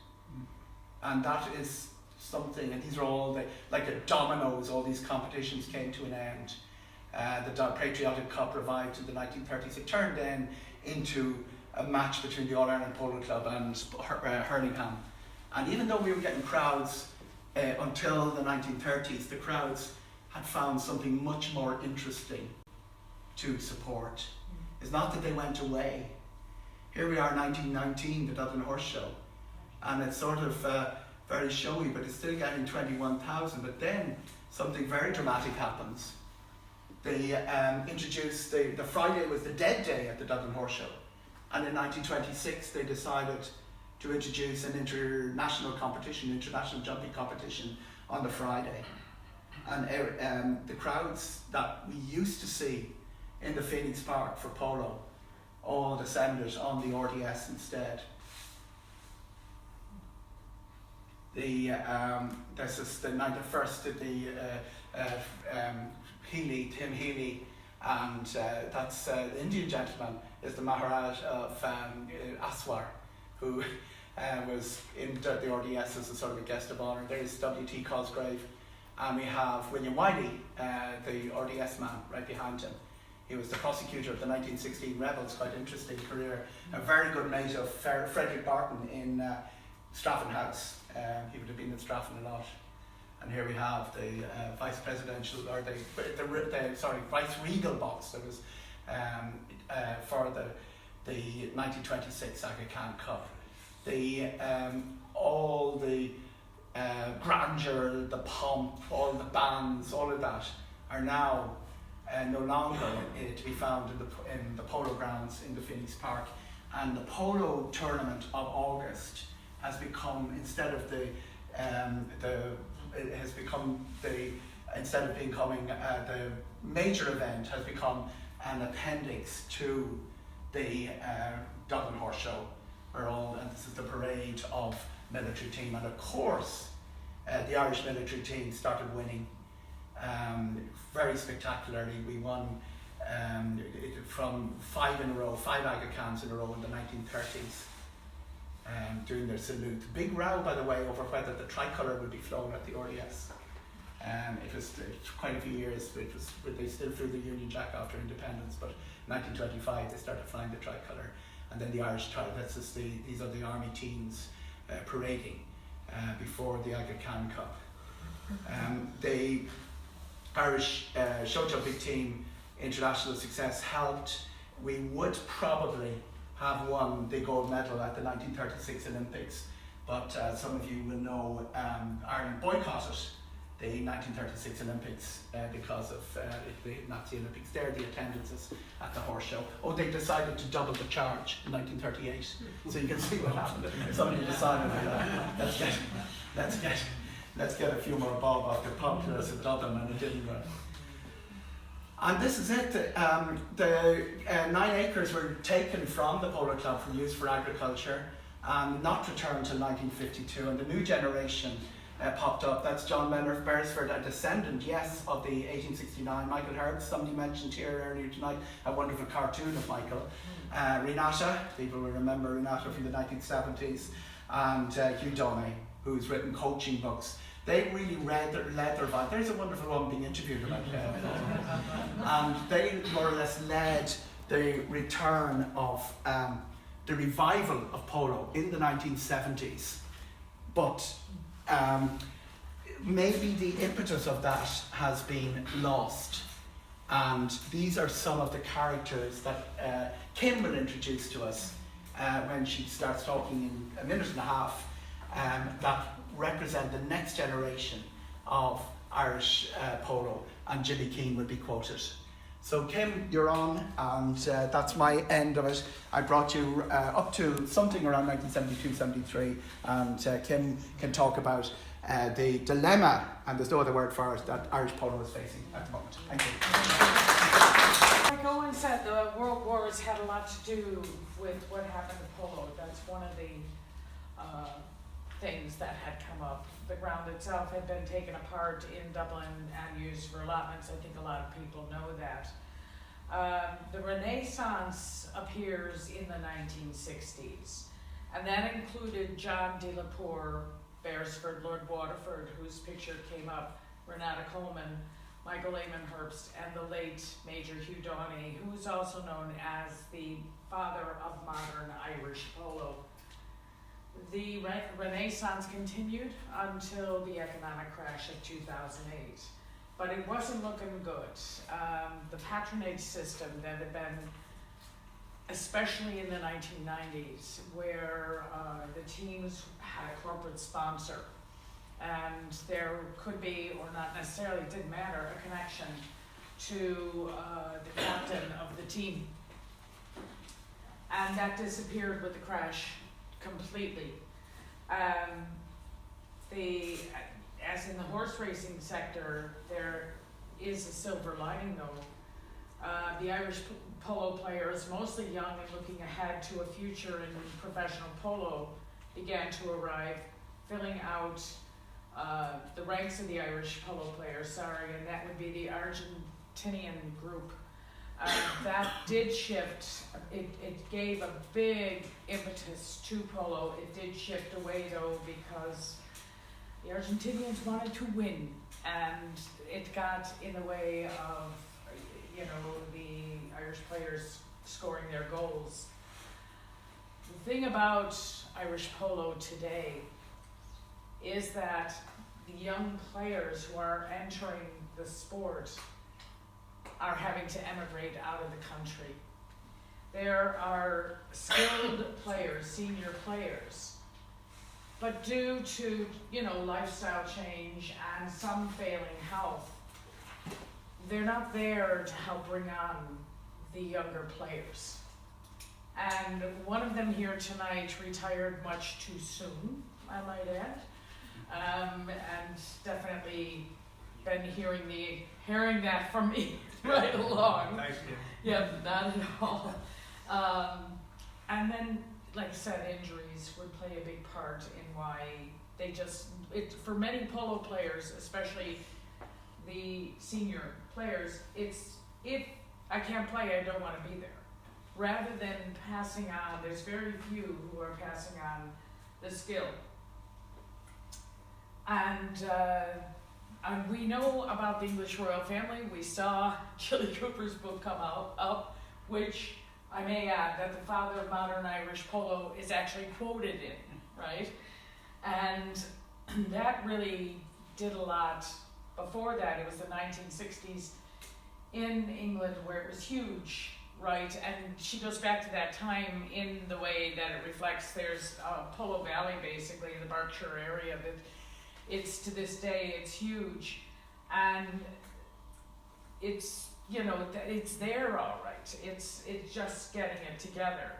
And that is something, and these are all like a dominoes, all these competitions came to an end. The Patriotic Cup revived in the 1930s. It turned then into a match between the All-Ireland Polo Club and Hurlingham. And even though we were getting crowds until the 1930s, the crowds had found something much more interesting to support. It's not that they went away. Here we are, 1919, the Dublin Horse Show, and it's sort of very showy, but it's still getting 21,000. But then something very dramatic happens. They introduced, the Friday was the dead day at the Dublin Horse Show, and in 1926 they decided to introduce an international jumping competition on the Friday. And the crowds that we used to see in the Phoenix Park for polo all descended on the RDS instead. This is the night of first of the Tim Healy, and that's the Indian gentleman is the Maharaj of Aswar, who was in the RDS as a sort of a guest of honour. There's W.T. Cosgrave. And we have William Wiley, the RDS man, right behind him. He was the prosecutor of the 1916 rebels, quite interesting career. A very good mate of Frederick Barton in Strafford House. He would have been in Strafford a lot. And here we have the vice regal box that was for the 1926 Aga Khan Cup. All the grandeur, the pomp, all the bands, all of that are now no longer to be found in the polo grounds in the Phoenix Park. And the polo tournament of August has become, instead of it has become the instead of becoming the major event, has become an appendix to the Dublin Horse Show. And this is the parade of military team, and of course the Irish military team started winning very spectacularly. We won from 5 Aga Khans in a row in the 1930s during their salute. Big row, by the way, over whether the tricolour would be flown at the RDS. It was quite a few years, but they still flew the Union Jack after independence, but in 1925 they started flying the tricolour, and then the Irish these are the army teams parading before the Aga Khan Cup. The Irish show jumping team international success helped. We would probably have won the gold medal at the 1936 Olympics, but some of you will know Ireland boycotted the 1936 Olympics because of the Nazi Olympics. There, the attendances at the horse show. Oh, they decided to double the charge in 1938. So you can see what happened. Somebody decided, let's get a few more bob off the populace of Dublin, and it didn't run. And this is it. The 9 acres were taken from the Polo Club for use for agriculture and not returned until 1952, and the new generation popped up. That's John Leonard Beresford, a descendant, yes, of the 1869 Michael Herbst. Somebody mentioned here earlier tonight a wonderful cartoon of Michael. Renata, people will remember Renata from the 1970s, and Hugh Donay, who's written coaching books. They really led their vibe. There's a wonderful one being interviewed about and they more or less led the return of the revival of polo in the 1970s. But maybe the impetus of that has been lost. And these are some of the characters that Kim will introduce to us when she starts talking in a minute and a half, that represent the next generation of Irish polo, and Jimmy Keane will be quoted. So Kim, you're on, and that's my end of it. I brought you up to something around 1972-73, and Kim can talk about the dilemma, and there's no other word for it, that Irish polo is facing at the moment. Thank you. Like Eoghan said, the World Wars had a lot to do with what happened to polo. That's one of the things that had come up. The ground itself had been taken apart in Dublin and used for allotments. I think a lot of people know that. The Renaissance appears in the 1960s, and that included John de la Poor, Beresford, Lord Waterford, whose picture came up, Renata Coleman, Michael Eamon Herbst, and the late Major Hugh Donay, who is also known as the father of modern Irish polo. The Renaissance continued until the economic crash of 2008, but it wasn't looking good. The patronage system that had been, especially in the 1990s, where the teams had a corporate sponsor, and there could be, or not necessarily, it didn't matter, a connection to the captain of the team. And that disappeared with the crash completely. As in the horse racing sector, there is a silver lining though. The Irish polo players, mostly young and looking ahead to a future in professional polo, began to arrive, filling out the ranks of the Irish polo players, and that would be the Argentinian group. That did shift. It gave a big impetus to polo. It did shift away though, because the Argentinians wanted to win, and it got in the way of, the Irish players scoring their goals. The thing about Irish polo today is that the young players who are entering the sport are having to emigrate out of the country. There are skilled players, senior players, but due to, lifestyle change and some failing health, they're not there to help bring on the younger players. And one of them here tonight retired much too soon, I might add, and definitely been hearing that from me right along. Thank you. Yeah, not at all. And then, like I said, injuries would play a big part in why they for many polo players, especially the senior players, it's, if I can't play, I don't want to be there. Rather than passing on, there's very few who are passing on the skill. And we know about the English royal family. We saw Gilly Cooper's book come up, which I may add that the father of modern Irish polo is actually quoted in, right? And that really did a lot. Before that, it was the 1960s in England where it was huge, right? And she goes back to that time in the way that it reflects, there's Polo Valley basically in the Berkshire area, that it's, to this day, it's huge. And it's, you know, it's there all right. It's just getting it together.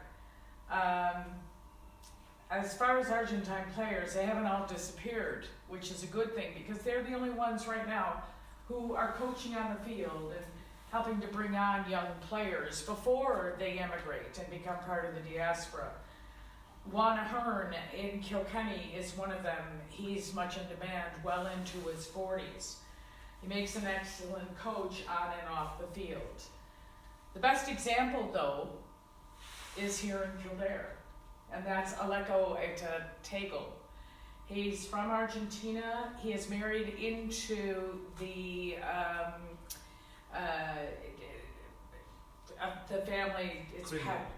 As far as Argentine players, they haven't all disappeared, which is a good thing because they're the only ones right now who are coaching on the field and helping to bring on young players before they emigrate and become part of the diaspora. Juan Ahern in Kilkenny is one of them. He's much in demand, well into his 40s. He makes an excellent coach on and off the field. The best example, though, is here in Kildare, and that's Alejo Tegel. He's from Argentina. He is married into the family. It's Pat.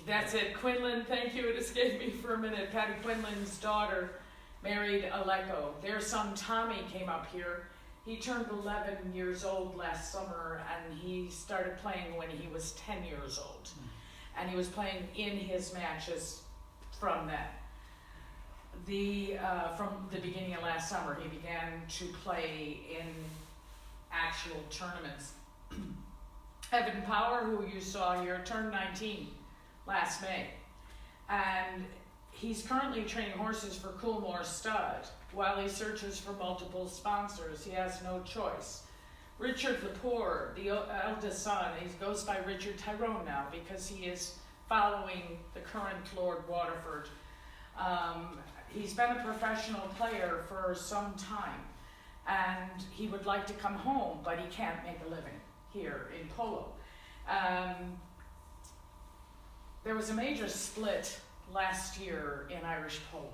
That's it, Quinlan. Thank you. It escaped me for a minute. Patty Quinlan's daughter married Alejo. Their son Tommy came up here. He turned 11 years old last summer, and he started playing when he was 10 years old. And he was playing in his matches from that. From the beginning of last summer, he began to play in actual tournaments. Evan Power, who you saw here, turned 19 last May. And he's currently training horses for Coolmore Stud while he searches for multiple sponsors. He has no choice. Richard Lepore, the eldest son, he goes by Richard Tyrone now because he is following the current Lord Waterford. He's been a professional player for some time, and he would like to come home, but he can't make a living here in polo. There was a major split last year in Irish polo.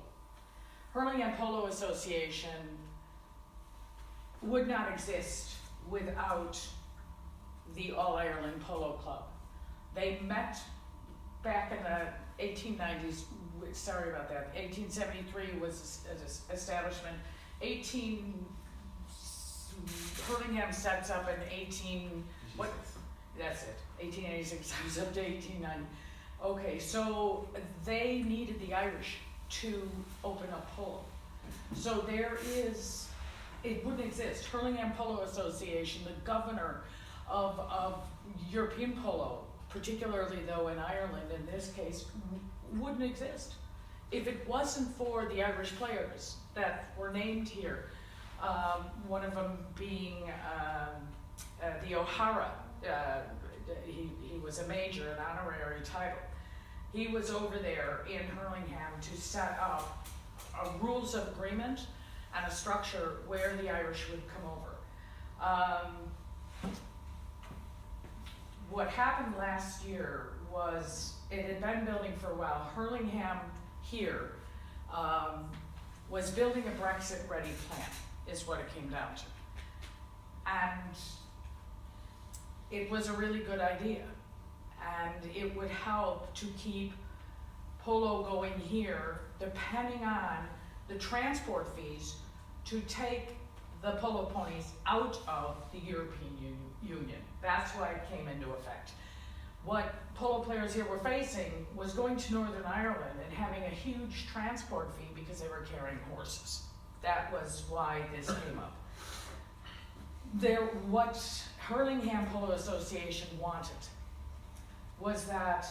Hurling and Polo Association would not exist without the All-Ireland Polo Club. They met back in the 1890s, sorry about that, 1873 was establishment. Hurlingham sets up in 1886, I was up to 1890. Okay, so they needed the Irish to open up polo. So it wouldn't exist. Hurling and Polo Association, the governor of European polo, particularly though in Ireland in this case, wouldn't exist if it wasn't for the Irish players that were named here. One of them being the O'Hara. He was a major, an honorary title. He was over there in Hurlingham to set up rules of agreement and a structure where the Irish would come over. What happened last year was, it had been building for a while. Hurlingham here was building a Brexit-ready plan, is what it came down to. And it was a really good idea. And it would help to keep polo going here, depending on the transport fees, to take the polo ponies out of the European Union. That's why it came into effect. What polo players here were facing was going to Northern Ireland and having a huge transport fee because they were carrying horses. That was why this came up. What Hurlingham Polo Association wanted was that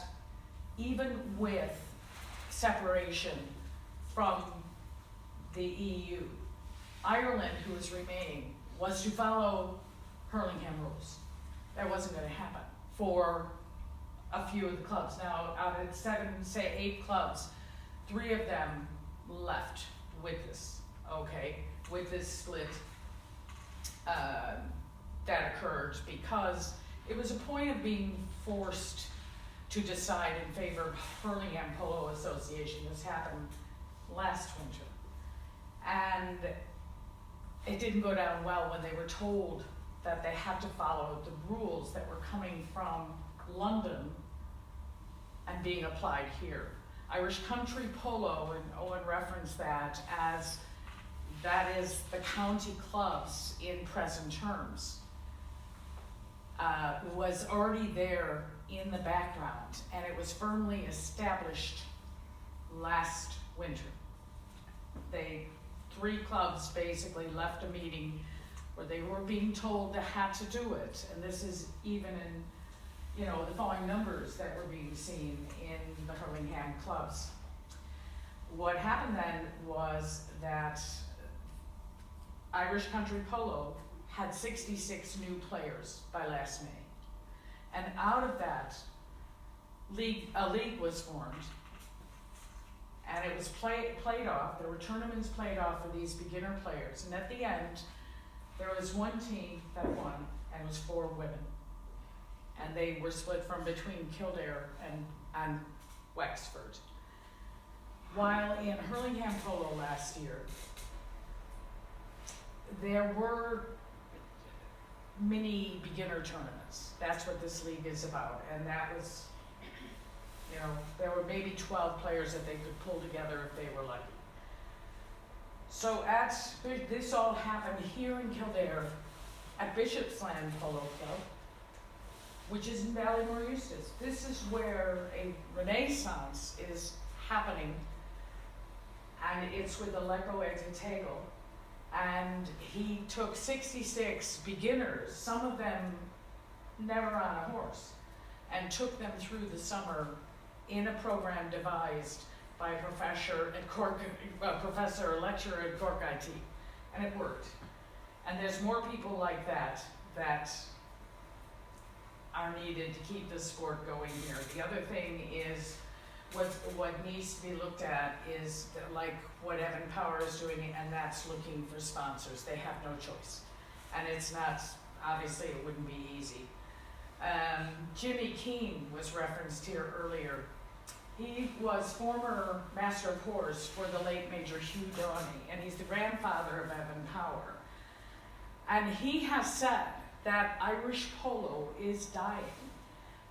even with separation from the EU, Ireland, who is remaining, was to follow Hurlingham rules. That wasn't going to happen for a few of the clubs. Now, out of 7, say 8 clubs, 3 of them left with this, okay, with this split that occurred because it was a point of being forced to decide in favor of Hurlingham Polo Association. This happened last winter. And it didn't go down well when they were told that they had to follow the rules that were coming from London and being applied here. Irish Country Polo, and Eoghan referenced that as that is the county clubs in present terms, was already there in the background, and it was firmly established last winter. 3 clubs basically left a meeting where they were being told they had to do it, and this is even in, the following numbers that were being seen in the Hurlingham clubs. What happened then was that Irish Country Polo had 66 new players by last May. And out of that, a league was formed, and it was played off. There were tournaments played off for these beginner players, and at the end, there was one team that won, and it was 4 women. And they were split from between Kildare and Wexford. While in Hurlingham Polo last year, there were mini beginner tournaments. That's what this league is about. And that was, there were maybe 12 players that they could pull together if they were lucky. So this all happened here in Kildare at Bishop's Land Polo Club, which is in Ballymore Eustace. This is where a renaissance is happening, and it's with Aleko Egzatego. And he took 66 beginners, some of them never on a horse, and took them through the summer in a program devised by a professor at Cork, lecturer at Cork IT, and it worked. And there's more people like that are needed to keep the sport going here. The other thing is what needs to be looked at is like what Evan Power is doing, and that's looking for sponsors. They have no choice. And it's not, obviously it wouldn't be easy. Jimmy Keane was referenced here earlier. He was former Master of Horse for the late Major Hugh Downey, and he's the grandfather of Evan Power. And he has said that Irish polo is dying.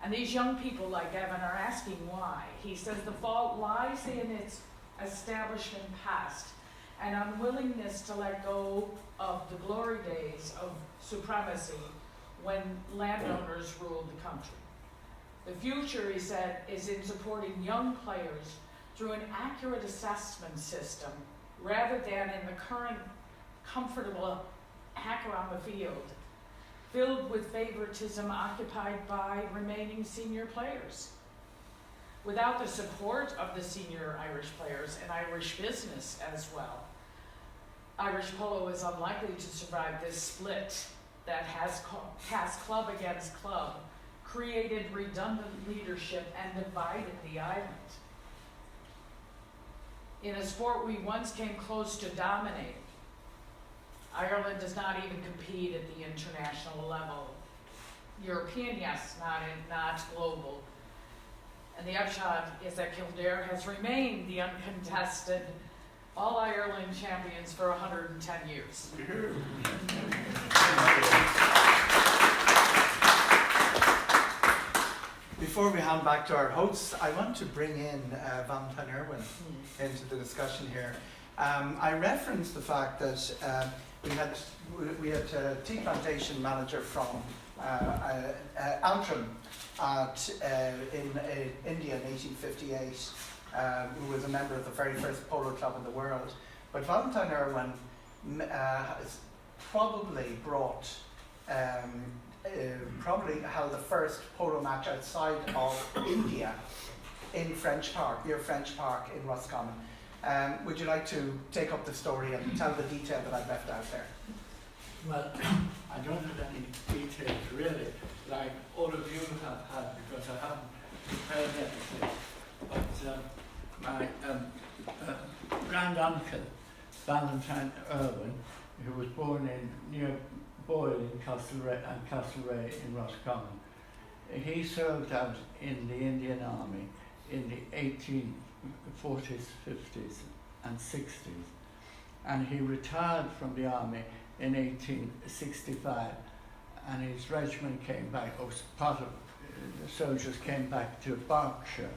And these young people like Evan are asking why. He says the fault lies in its establishment past and unwillingness to let go of the glory days of supremacy when landowners ruled the country. The future, he said, is in supporting young players through an accurate assessment system rather than in the current comfortable hack around the field, filled with favoritism occupied by remaining senior players. Without the support of the senior Irish players and Irish business as well, Irish polo is unlikely to survive this split that has cast club against club, created redundant leadership, and divided the island. In a sport we once came close to dominating, Ireland does not even compete at the international level. European, yes, not global. And the upshot is that Kildare has remained the uncontested All-Ireland champions for 110 years. Before we hand back to our hosts, I want to bring in Valentine Irwin into the discussion here. I referenced the fact that we had a tea plantation manager from Antrim in India in 1858, who was a member of the very first polo club in the world. But Valentine Irwin has probably brought, probably held the first polo match outside of India in French Park, near French Park in Roscommon. Would you like to take up the story and tell the detail that I've left out there? Well, I don't have any details really, like all of you have had, because I haven't prepared anything. But my grand uncle, Valentine Irwin, who was born near Boyle in Castlereagh in Roscommon, he served out in the Indian Army in the 1840s, 50s and 60s, and he retired from the army in 1865, and his regiment came back, or part of the soldiers came back to Berkshire,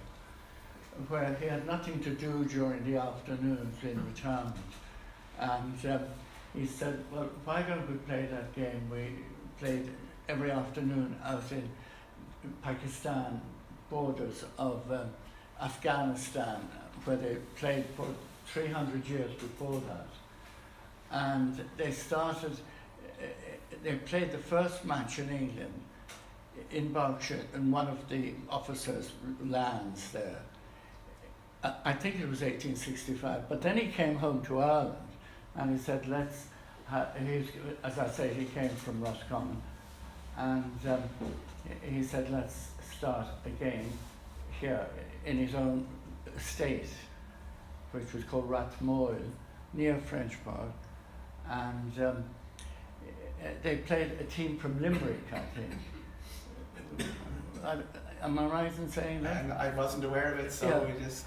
where he had nothing to do during the afternoons in retirement. And he said, well, why don't we play that game we played every afternoon out in Pakistan, borders of Afghanistan, where they played for 300 years before that. And they played the first match in England, in Berkshire, in one of the officers' lands there. I think it was 1865, but then he came home to Ireland, and he said, as I say, he came from Roscommon, and he said, let's start a game here in his own estate, which was called Rathmoyle, near French Park, and they played a team from Limerick, I think. Am I right in saying that? I wasn't aware of it, so yeah. we just...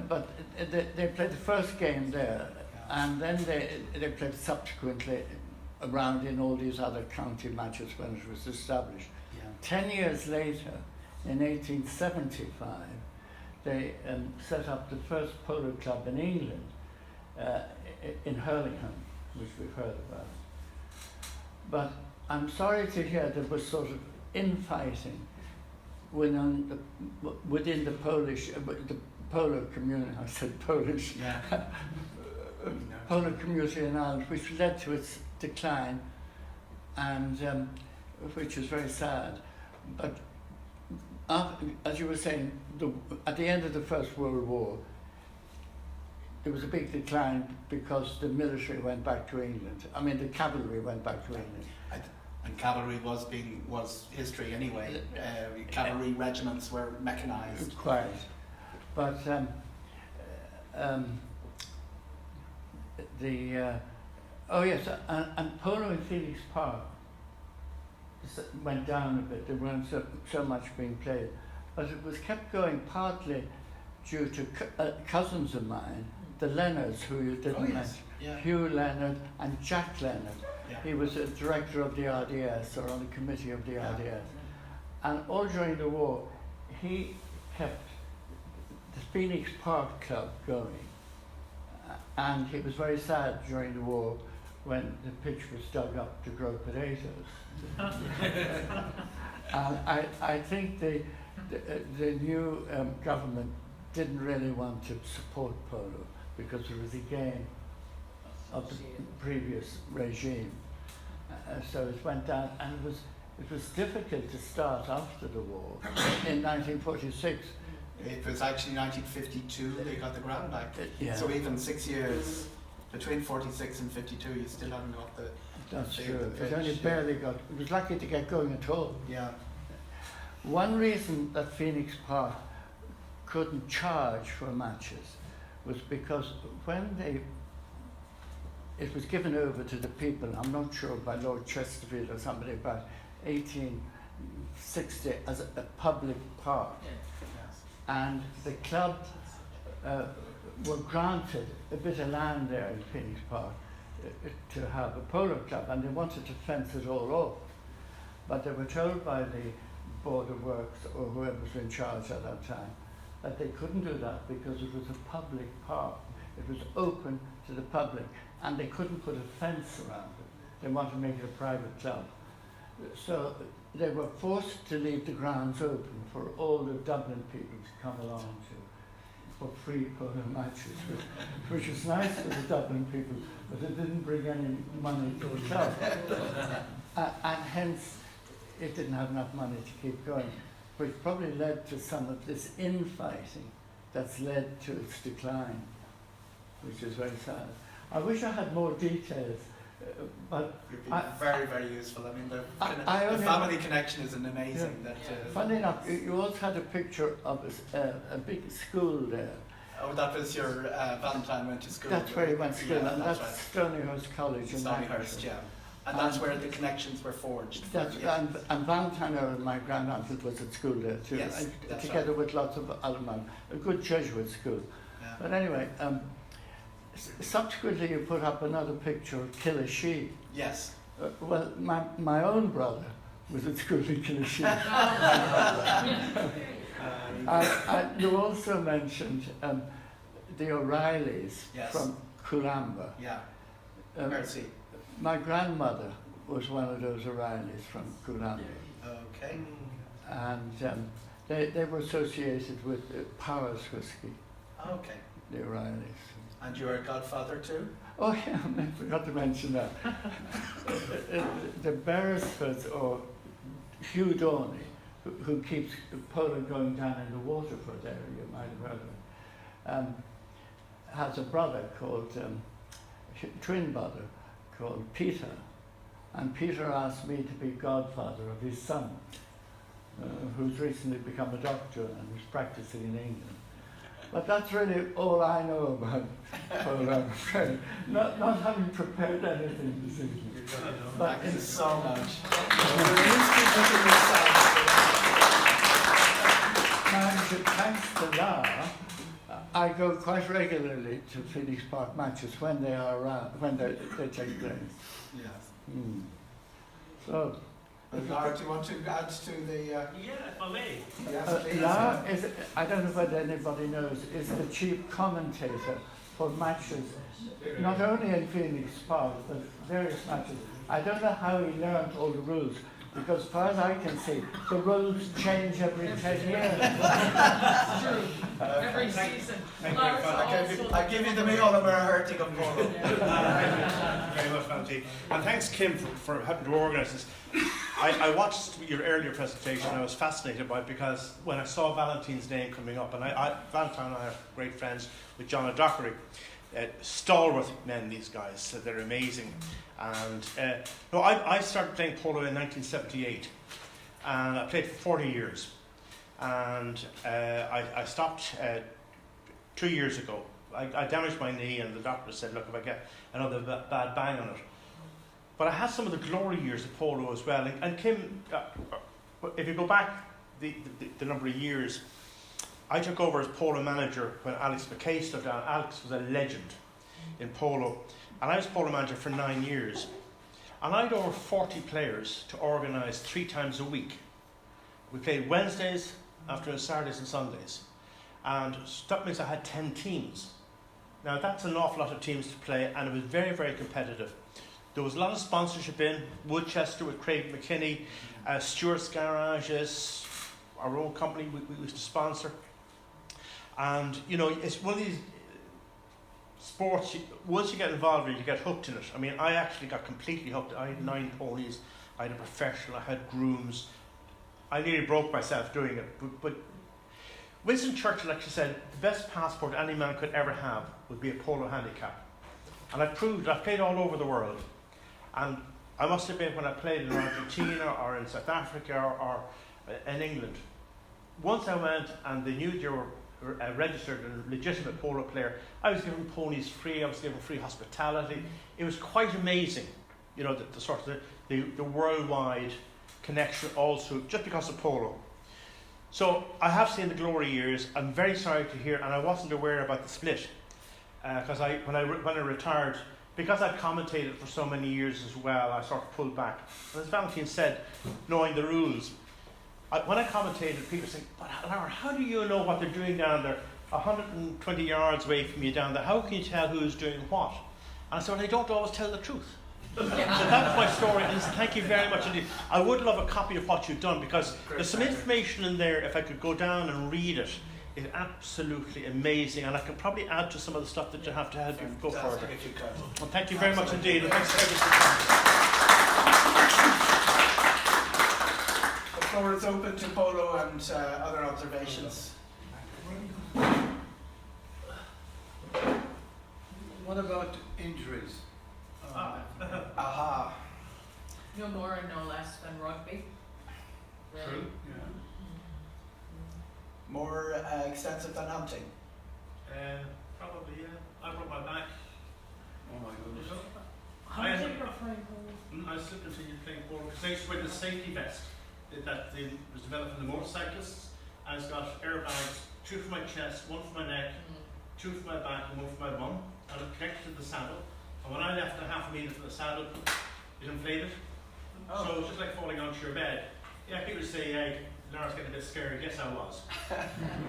But they played the first game there, and then they played subsequently around in all these other county matches when it was established. Yeah. 10 years later, in 1875, they set up the first polo club in England, in Hurlingham, which we've heard about. But I'm sorry to hear there was sort of infighting within the Polish, the polo community, I said Polish, Yeah. polo community in Ireland, which led to its decline, and which is very sad. But as you were saying, at the end of the First World War, there was a big decline because the military went back to England. I mean, the cavalry went back to England. And cavalry was history anyway. Cavalry regiments were mechanized. Quite. But oh yes, and polo in Phoenix Park went down a bit. There weren't so much being played, but it was kept going partly due to cousins of mine, the Leonards, who you didn't mention, Hugh Leonard and Jack Leonard. Yeah. He was a director of the RDS, or on the committee of the RDS. And all during the war, he kept the Phoenix Park Club going. And he was very sad during the war when the pitch was dug up to grow potatoes. I think the new government didn't really want to support polo because it was a game of the previous regime. So it went down, and it was difficult to start after the war. In 1946, it was actually 1952 they got the ground back. Yeah. So even 6 years between 46 and 52, you still haven't got the. That's the, true. the It only barely got. It was lucky to get going at all. Yeah. One reason that Phoenix Park couldn't charge for matches was because when it was given over to the people, I'm not sure by Lord Chesterfield or somebody, about 1860 as a public park. Yes. And the club were granted a bit of land there in Phoenix Park to have a polo club, and they wanted to fence it all off. But they were told by the Board of Works or whoever was in charge at that time that they couldn't do that because it was a public park. It was open to the public, and they couldn't put a fence around it. They wanted to make it a private club. So they were forced to leave the grounds open for all the Dublin people to come along to for free polo matches, which was nice for the Dublin people, but it didn't bring any money to the club. And hence, it didn't have enough money to keep going, which probably led to some of this infighting that's led to its decline, which is very sad. I wish I had more details, But You've been I- very, very useful. I mean, the I the only- family connection is an amazing. Yeah. funny enough, you also had a picture of a big school there. Oh, that was your Valentine went to school. That's where he went to school, Yeah, and that's that's Stonyhurst College in Stonyhurst, Lancashire. yeah. And that's where the connections were forged. That's, yeah. and Valentine, my granduncle, was at school there too, Yes, and that's together with lots of other men. A good Jesuit school. Yeah. But anyway, subsequently you put up another picture of Kildare. Yes. Well, my own brother was at school in Kildare. And you also mentioned the O'Reillys Yes. from Coolamba. Yeah. Um, Mercy. My grandmother was one of those O'Reillys from Coolamba. Okay. And they were associated with Powers whiskey, Okay. the O'Reillys. And you're a godfather too? Oh yeah, I forgot to mention that. The Beresfords, or Hugh Dorney, who keeps Polo going down in the Waterford area, you might have heard of it, has a brother called, twin brother called Peter. And Peter asked me to be godfather of his son, who's recently become a doctor and is practicing in England. But that's really all I know about Polo, I'm afraid. Not having prepared anything this evening. But Thank you so much. thanks to that, I go quite regularly to Phoenix Park matches when they are around, when they take place. Yes. Mm. So, Lara, do you want to add to the... Yeah, if I may. Yes, please. Lara is, I don't know whether anybody knows, is the chief commentator for matches, not only in Phoenix Park, but various matches. I don't know how he learned all the rules, because as far as I can see, the rules change every 10 years. It's true. Every season. I give you the meal and we're hurting of Polo. Thank you very much, Valentin. And thanks, Kim, for helping to organise this. I watched your earlier presentation and I was fascinated by it because when I saw Valentin's name coming up, and Valentine and I are great friends with John O'Doherty, stalwart men, these guys, so they're amazing. And I started playing polo in 1978 and I played for 40 years. And I stopped 2 years ago. I damaged my knee and the doctor said, look, if I get another bad bang on it. But I had some of the glory years of polo as well. And Kim, if you go back the number of years, I took over as polo manager when Alex McKay stood down. Alex was a legend in polo. And I was polo manager for 9 years. And I had over 40 players to organise 3 times a week. We played Wednesdays, afternoons, Saturdays and Sundays. And that means I had 10 teams. Now that's an awful lot of teams to play, and it was very, very competitive. There was a lot of sponsorship in Woodchester with Craig McKinney, Stuart's Garages, our own company we used to sponsor. And you know, it's one of these sports, once you get involved in it, you get hooked in it. I mean, I actually got completely hooked. I had 9 ponies, I had a professional, I had grooms. I nearly broke myself doing it. But Winston Churchill actually said the best passport any man could ever have would be a polo handicap. And I proved, I played all over the world. And I must have been when I played in Argentina or in South Africa or in England. Once I went and they knew you were a registered and legitimate polo player, I was given ponies free, I was given free hospitality. It was quite amazing, you know, the sort of the worldwide connection also, just because of polo. So I have seen the glory years. I'm very sorry to hear, and I wasn't aware about the split, because when I retired, because I'd commentated for so many years as well, I sort of pulled back. And as Valentin said, knowing the rules, when I commentated, people saying, "But Lara, how do you know what they're doing down there, 120 yards away from you down there? How can you tell who's doing what?" And I said, "Well, they don't always tell the truth." So that's my story, and thank you very much indeed. I would love a copy of what you've done, because there's some information in there, if I could go down and read it, it's absolutely amazing, and I can probably add to some of the stuff that you have to help you go further. Well, thank you very much indeed, and thanks for everything. The floor is open to polo and other observations. What about injuries? No more and no less than rugby. True, yeah. More extensive than hunting. Probably, yeah. I broke my back. Oh my goodness. Hunting or playing polo? I still continued playing polo because I used to wear the safety vest that was developed for the motorcyclists. And it's got airbags, 2 for my chest, 1 for my neck, 2 for my back, and 1 for my bum. And it connected to the saddle. And when I left a half a metre from the saddle, it inflated. Oh. So it's just like falling onto your bed. Yeah, people say, hey, Lara's getting a bit scared. Yes, I was.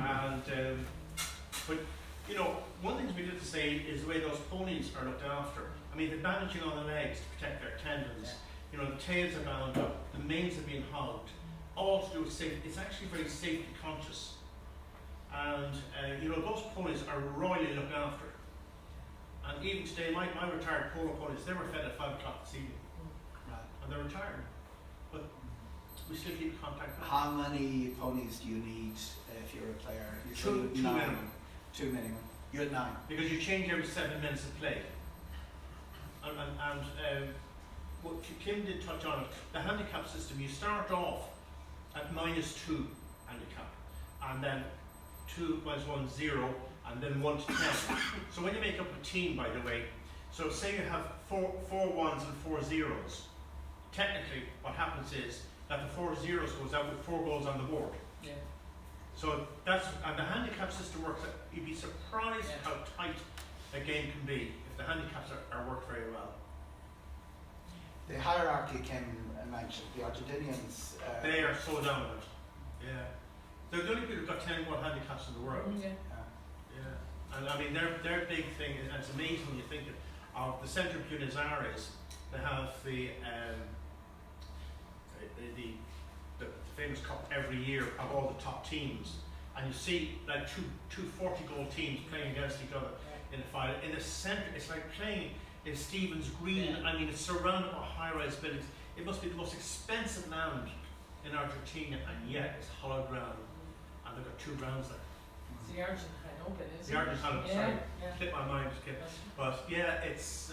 And but you know, one thing to be good to say is the way those ponies are looked after. I mean, the bandaging on the legs to protect their tendons. You know, the tails are bound up, the manes are being hogged, all to do with safety. It's actually very safety conscious. And you know, those ponies are royally looked after. And even today, my retired polo ponies, they were fed at 5 o'clock this evening. Right. And they're retired. But we still keep contact with them. How many ponies do you need if you're a player? You say you had 2 9. minimum. 2 minimum. You had 9. Because you change every 7 minutes of play. And what Kim did touch on it, the handicap system, you start off at -2 handicap, and then 2 minus 1, 0, and then 1 to 10. So when you make up a team, by the way, so say you have four ones and 4 zeros, technically what happens is that the 4 zeros goes out with 4 goals on the board. Yeah. So that's, and the handicap system works, you'd be surprised how tight a game can be if the handicaps are worked very well. The hierarchy Kim mentioned, the Argentinians. They are so dominant. Yeah. They're the only people who've got 10 more handicaps in the world. Yeah. Yeah. And I mean, their big thing, and it's amazing when you think of the Centro Buenos Aires, they have the famous cup every year of all the top teams. And you see like two 40-goal teams playing against each other in a final. In the centre, it's like playing in Stephen's Green. I mean, it's surrounded by high-rise buildings. It must be the most expensive land in Argentina, and yet it's hollow ground. And they've got 2 grounds there. It's the Argentine Open, isn't The it? Argentine, Yeah, sorry, yeah. slipped my mind, just kidding. But yeah, it's.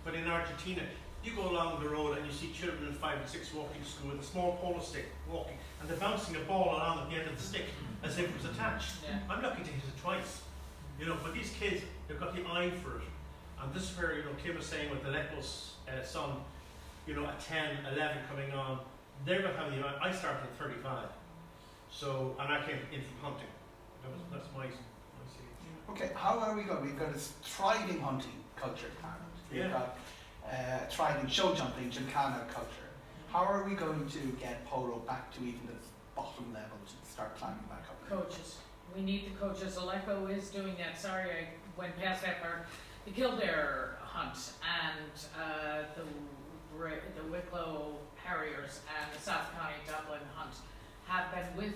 But in Argentina, you go along the road and you see children in 5 and 6 walking to school with a small polo stick walking, and they're bouncing a ball along at the end of the stick as if it was attached. Yeah. I'm lucky to hit it twice, you know. But these kids, they've got the eye for it, and this is where, you know, Kim was saying with the Lecco's son, you know, at 10, 11 coming on, they're going to have the eye. I started at 35, so, and I came in from hunting. That's my see. Okay, how are we going? We've got a thriving hunting culture in Ireland. We've got thriving show jumping, gymkhana culture. How are we going to get polo back to even the bottom level to start climbing back up? Coaches. We need the coaches. Aleco is doing that. Sorry, I went past that part. The Kildare hunt and the Wicklow Harriers and the South County Dublin hunt have been with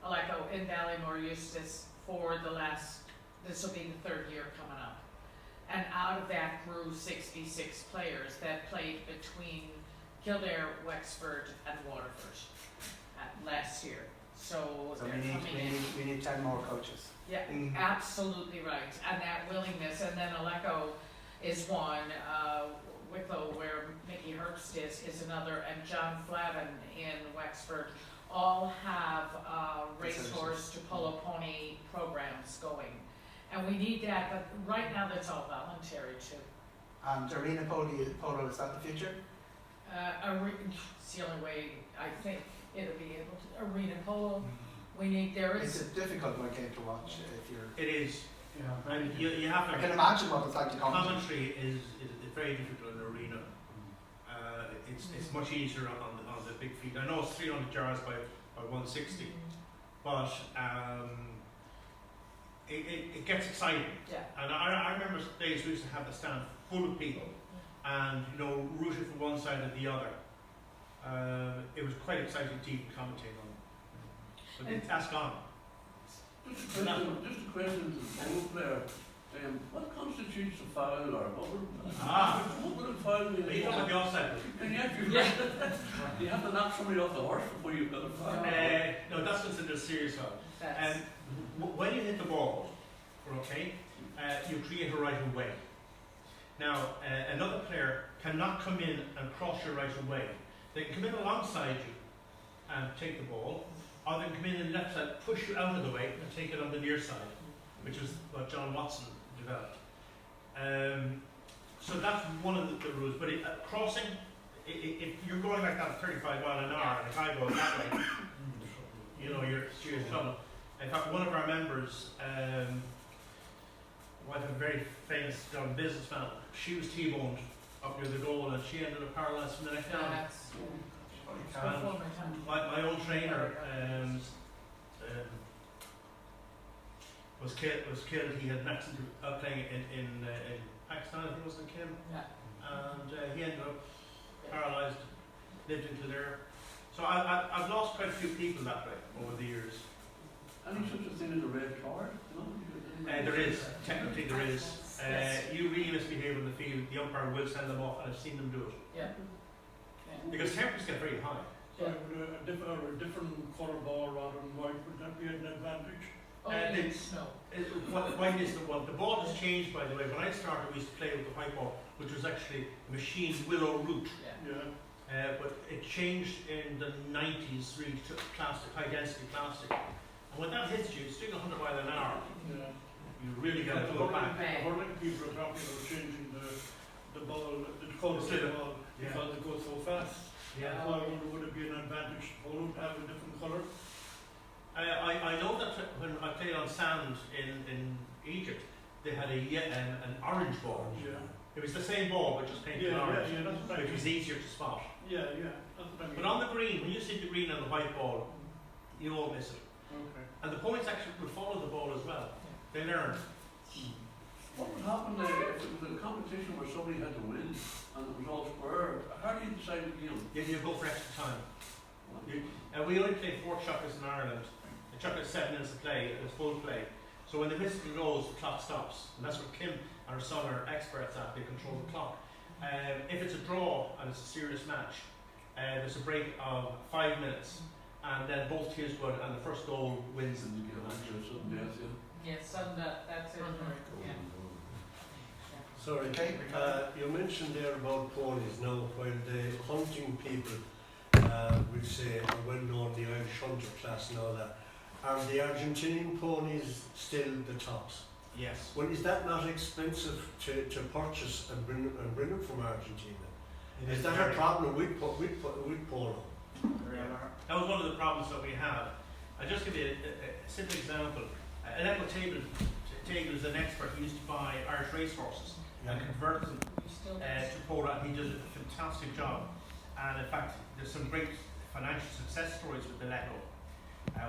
Aleco in Ballymore Eustace for the last, this will be the 3rd year coming up. And out of that grew 66 players that played between Kildare, Wexford and Waterford last year. So So they're coming in. we need 10 more coaches. Yeah, absolutely right. And that willingness, and then Aleco is one, Wicklow, where Mickey Herbst is another, and John Flavin in Wexford, all have racehorse to polo pony programs going. And we need that, but right now that's all voluntary too. And arena polo, is that the future? It's the only way I think it'll be able to, arena polo, we need, there It's is. a difficult one game to watch if you're. It is. Yeah. And you have to. I can imagine what it's like to comment. Commentary is very difficult in the arena. It's much easier on the big field. I know it's 300 yards by 160, but it gets exciting. Yeah. And I remember days we used to have the stand full of people, and you know, rooted for one side or the other. It was quite exciting to even commentate on. But that's gone. Just a question to the polo player. What constitutes a foul, or what would a foul be? Are you talking about the offside? You have to knock somebody off the horse before you've got a foul. No, that's considered a serious foul. That's, When you hit the ball, okay, you create a right of way. Now, another player cannot come in and cross you right away. They can come in alongside you and take the ball, or they can come in on the left side, push you out of the way and take it on the near side, which is what John Watson developed. So that's one of the rules. But crossing, if you're going like that at 35 mile an hour and a guy goes that way, you know, you're serious trouble. In fact, one of our members, wife of a very famous young businessman, she was T-boned up near the goal and she ended up paralysed from the neck down. And my own trainer was killed. He had an accident playing in Pakistan, I think it was in Kim. Yeah. And he ended up paralysed, lived in Kildare. So I've lost quite a few people that way over the years. Any such a thing as a red card? There is, technically there is. You really misbehave on the field, the umpire will send them off, and I've seen them do it. Yeah. Because temperatures get very high. So would a different colour ball rather than white, would that be an advantage? White is the one. The ball has changed, by the way. When I started, we used to play with the white ball, which was actually a machined willow root. Yeah. But it changed in the 90s, really, to plastic, high density plastic. And when that hits you, it's doing 100 miles an hour. Yeah. You really got to go back. The hurling people are talking about changing the ball, the colour of the ball, because it goes so fast. Yeah. So I wonder, would it be an advantage for Polo to have a different colour? I know that when I played on sand in Egypt, they had an orange ball. Yeah. It was the same ball, but just painted orange, that's what I which was easier to spot. Yeah, that's what I mean. But on the green, when you see the green and the white ball, you won't miss it. Okay. And the points actually will follow the ball as well. They learn. What would happen if it was a competition where somebody had to win and it was all square? How do you decide the game? You go for extra time. We only play 4 chuckers in Ireland. The chucker is 7 minutes of play, it's full play. So when the whistle goes, the clock stops. And that's what Kim and her son are experts at. They control the clock. If it's a draw and it's a serious match, there's a break of 5 minutes. And then both teams go out and the first goal wins And you get a match or something else, yeah. Yes, that's it. Yeah. Sorry, you mentioned there about ponies. Now, while the hunting people would say are well known, the Irish hunter class and all that, are the Argentinian ponies still the tops? Yes. Well, is that not expensive to purchase and bring them from Argentina? Is that a problem with Polo? That was one of the problems that we had. I'll just give you a simple example. An equitable table is an expert who used to buy Irish racehorses and convert them to polo, and he did a fantastic job. And in fact, there's some great financial success stories with the Leco.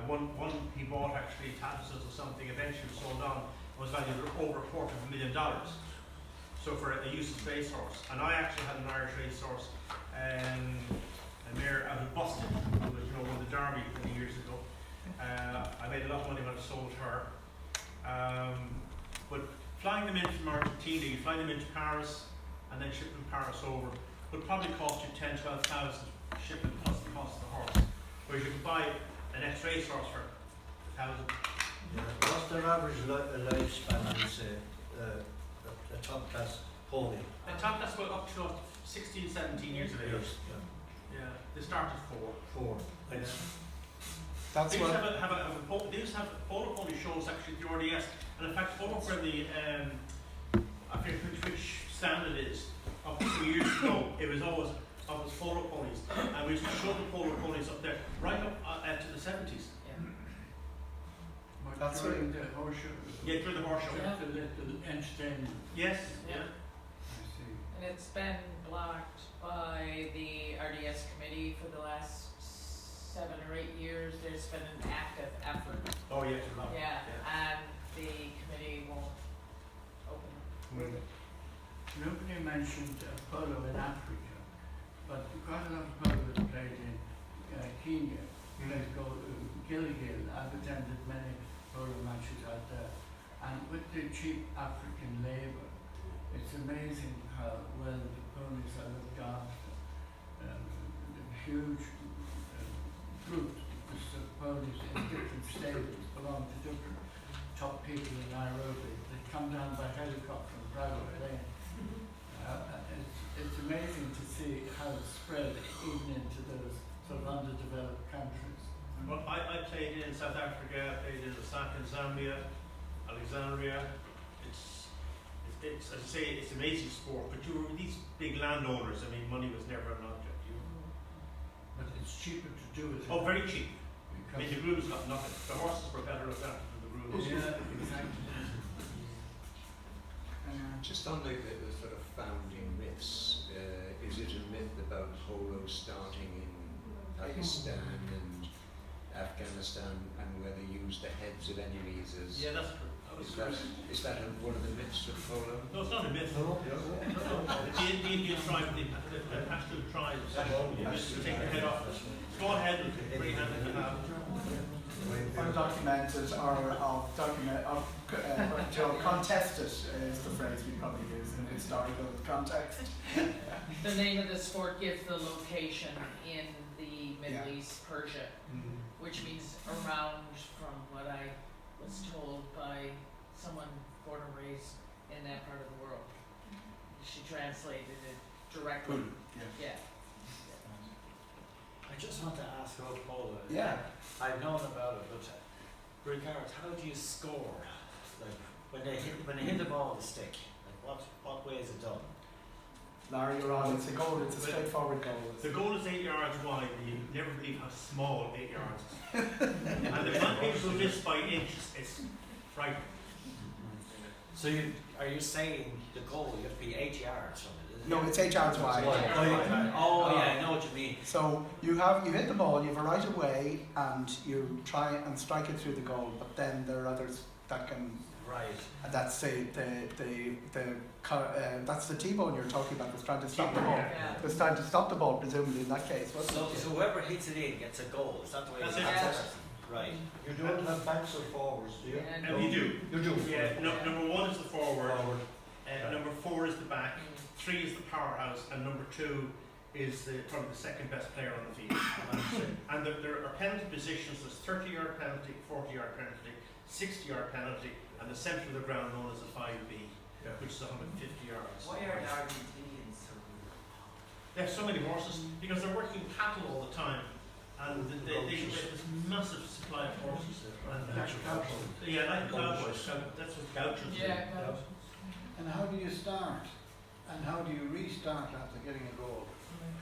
One he bought actually Tatus or something, eventually sold on, was valued at over $250,000. So for a useless racehorse. And I actually had an Irish racehorse, a mare out of Boston, who was, won the Derby many years ago. I made a lot of money when I sold her. But flying them in from Argentina, you fly them into Paris and then ship them Paris over, would probably cost you 10,000–12,000 shipping plus the cost of the horse. Whereas you could buy an X-race horse for 1,000. What's their average lifespan, you say, a top class pony? A top class go up to 16, 17 years of age. Yeah, they start at 4. Thanks. That's They used what. to have polo pony shows actually at the RDS, and in fact, over where the I forget which stand it is. Up to 2 years ago, it was always polo ponies, and we used to show the polo ponies up there right up to the 70s. That's during the horseshoe. Yeah, through the horse show. Yeah. The entertainment. Yes. Yeah. I see. And it's been blocked by the RDS committee for the last 7 or 8 years. There's been an active effort. Oh yeah, to love. Yeah, and the committee won't open it. Nobody mentioned polo in Africa, but quite a lot of polo is played in Kenya. Place called Kildare. I've attended many polo matches out there, and with the cheap African labour, it's amazing how well the ponies are looked after. The huge groups of ponies in different stables belong to different top people in Nairobi. They come down by helicopter and private plane. It's it's amazing to see how it's spread even into those sort of underdeveloped countries. Well, I played in South Africa, I played in Lusaka in Zambia, Alexandria. It's as I say, it's an amazing sport, but you were these big landowners. I mean, money was never an object. But it's cheaper to do it. Oh, very cheap. I mean, Because the grooms got nothing. The horses were better looked after than the grooms. yeah, exactly. Just on the sort of founding myths, is it a myth about polo starting in Pakistan and Afghanistan and where they used the heads of enemies as... Yeah, that's true. Is that one of the myths of polo? No, it's not a myth. The Indian tribe, the Pashtun tribes, used to take the head off. Go ahead and free hand if you have. Undocumented or contested is the phrase we probably use in historical context. The name of the sport gives the location in the Middle East, Persia, which means around, from what I was told by someone born and raised in that part of the world. She translated it directly. Yeah. I just want to ask about polo. Yeah. I've known about it, but regards, how do you score? Like when they hit the ball with the stick, like what way is it done? Larry, you're on. It's a goal. It's a straightforward goal. The goal is 8 yards wide, and you never believe how small 8 yards is. And the amount of people who miss by inches, it's frightening. So are you saying the goal you have to be 8 yards from it? Is it? No, it's 8 yards wide. Oh yeah, I know what you mean. So you hit the ball, you have a right of way, and you try and strike it through the goal. But then there are others that can. Right. And that's that's the T-bone you're talking about. That's trying to stop the ball. Yeah. That's trying to stop the ball, presumably in that case. So whoever hits it in gets a goal. Is that the way That's it it. is? Right. You don't have backs or forwards, do you? And And you do. You do. Yeah, number 1 is the forward, Forward. number 4 is the back, 3 is the powerhouse, and number 2 is probably the second best player on the field. And there are penalty positions. There's 30-yard penalty, 40-yard penalty, 60-yard penalty, and the centre of the ground known as a 5B, which is 150 yards. Why are the Argentinians so good? They have so many horses because they're working cattle all the time, and they get this massive supply of horses. And, yeah, like the cowboys. That's what gauchos do. yeah, And how do you start? And how do you restart after getting a goal?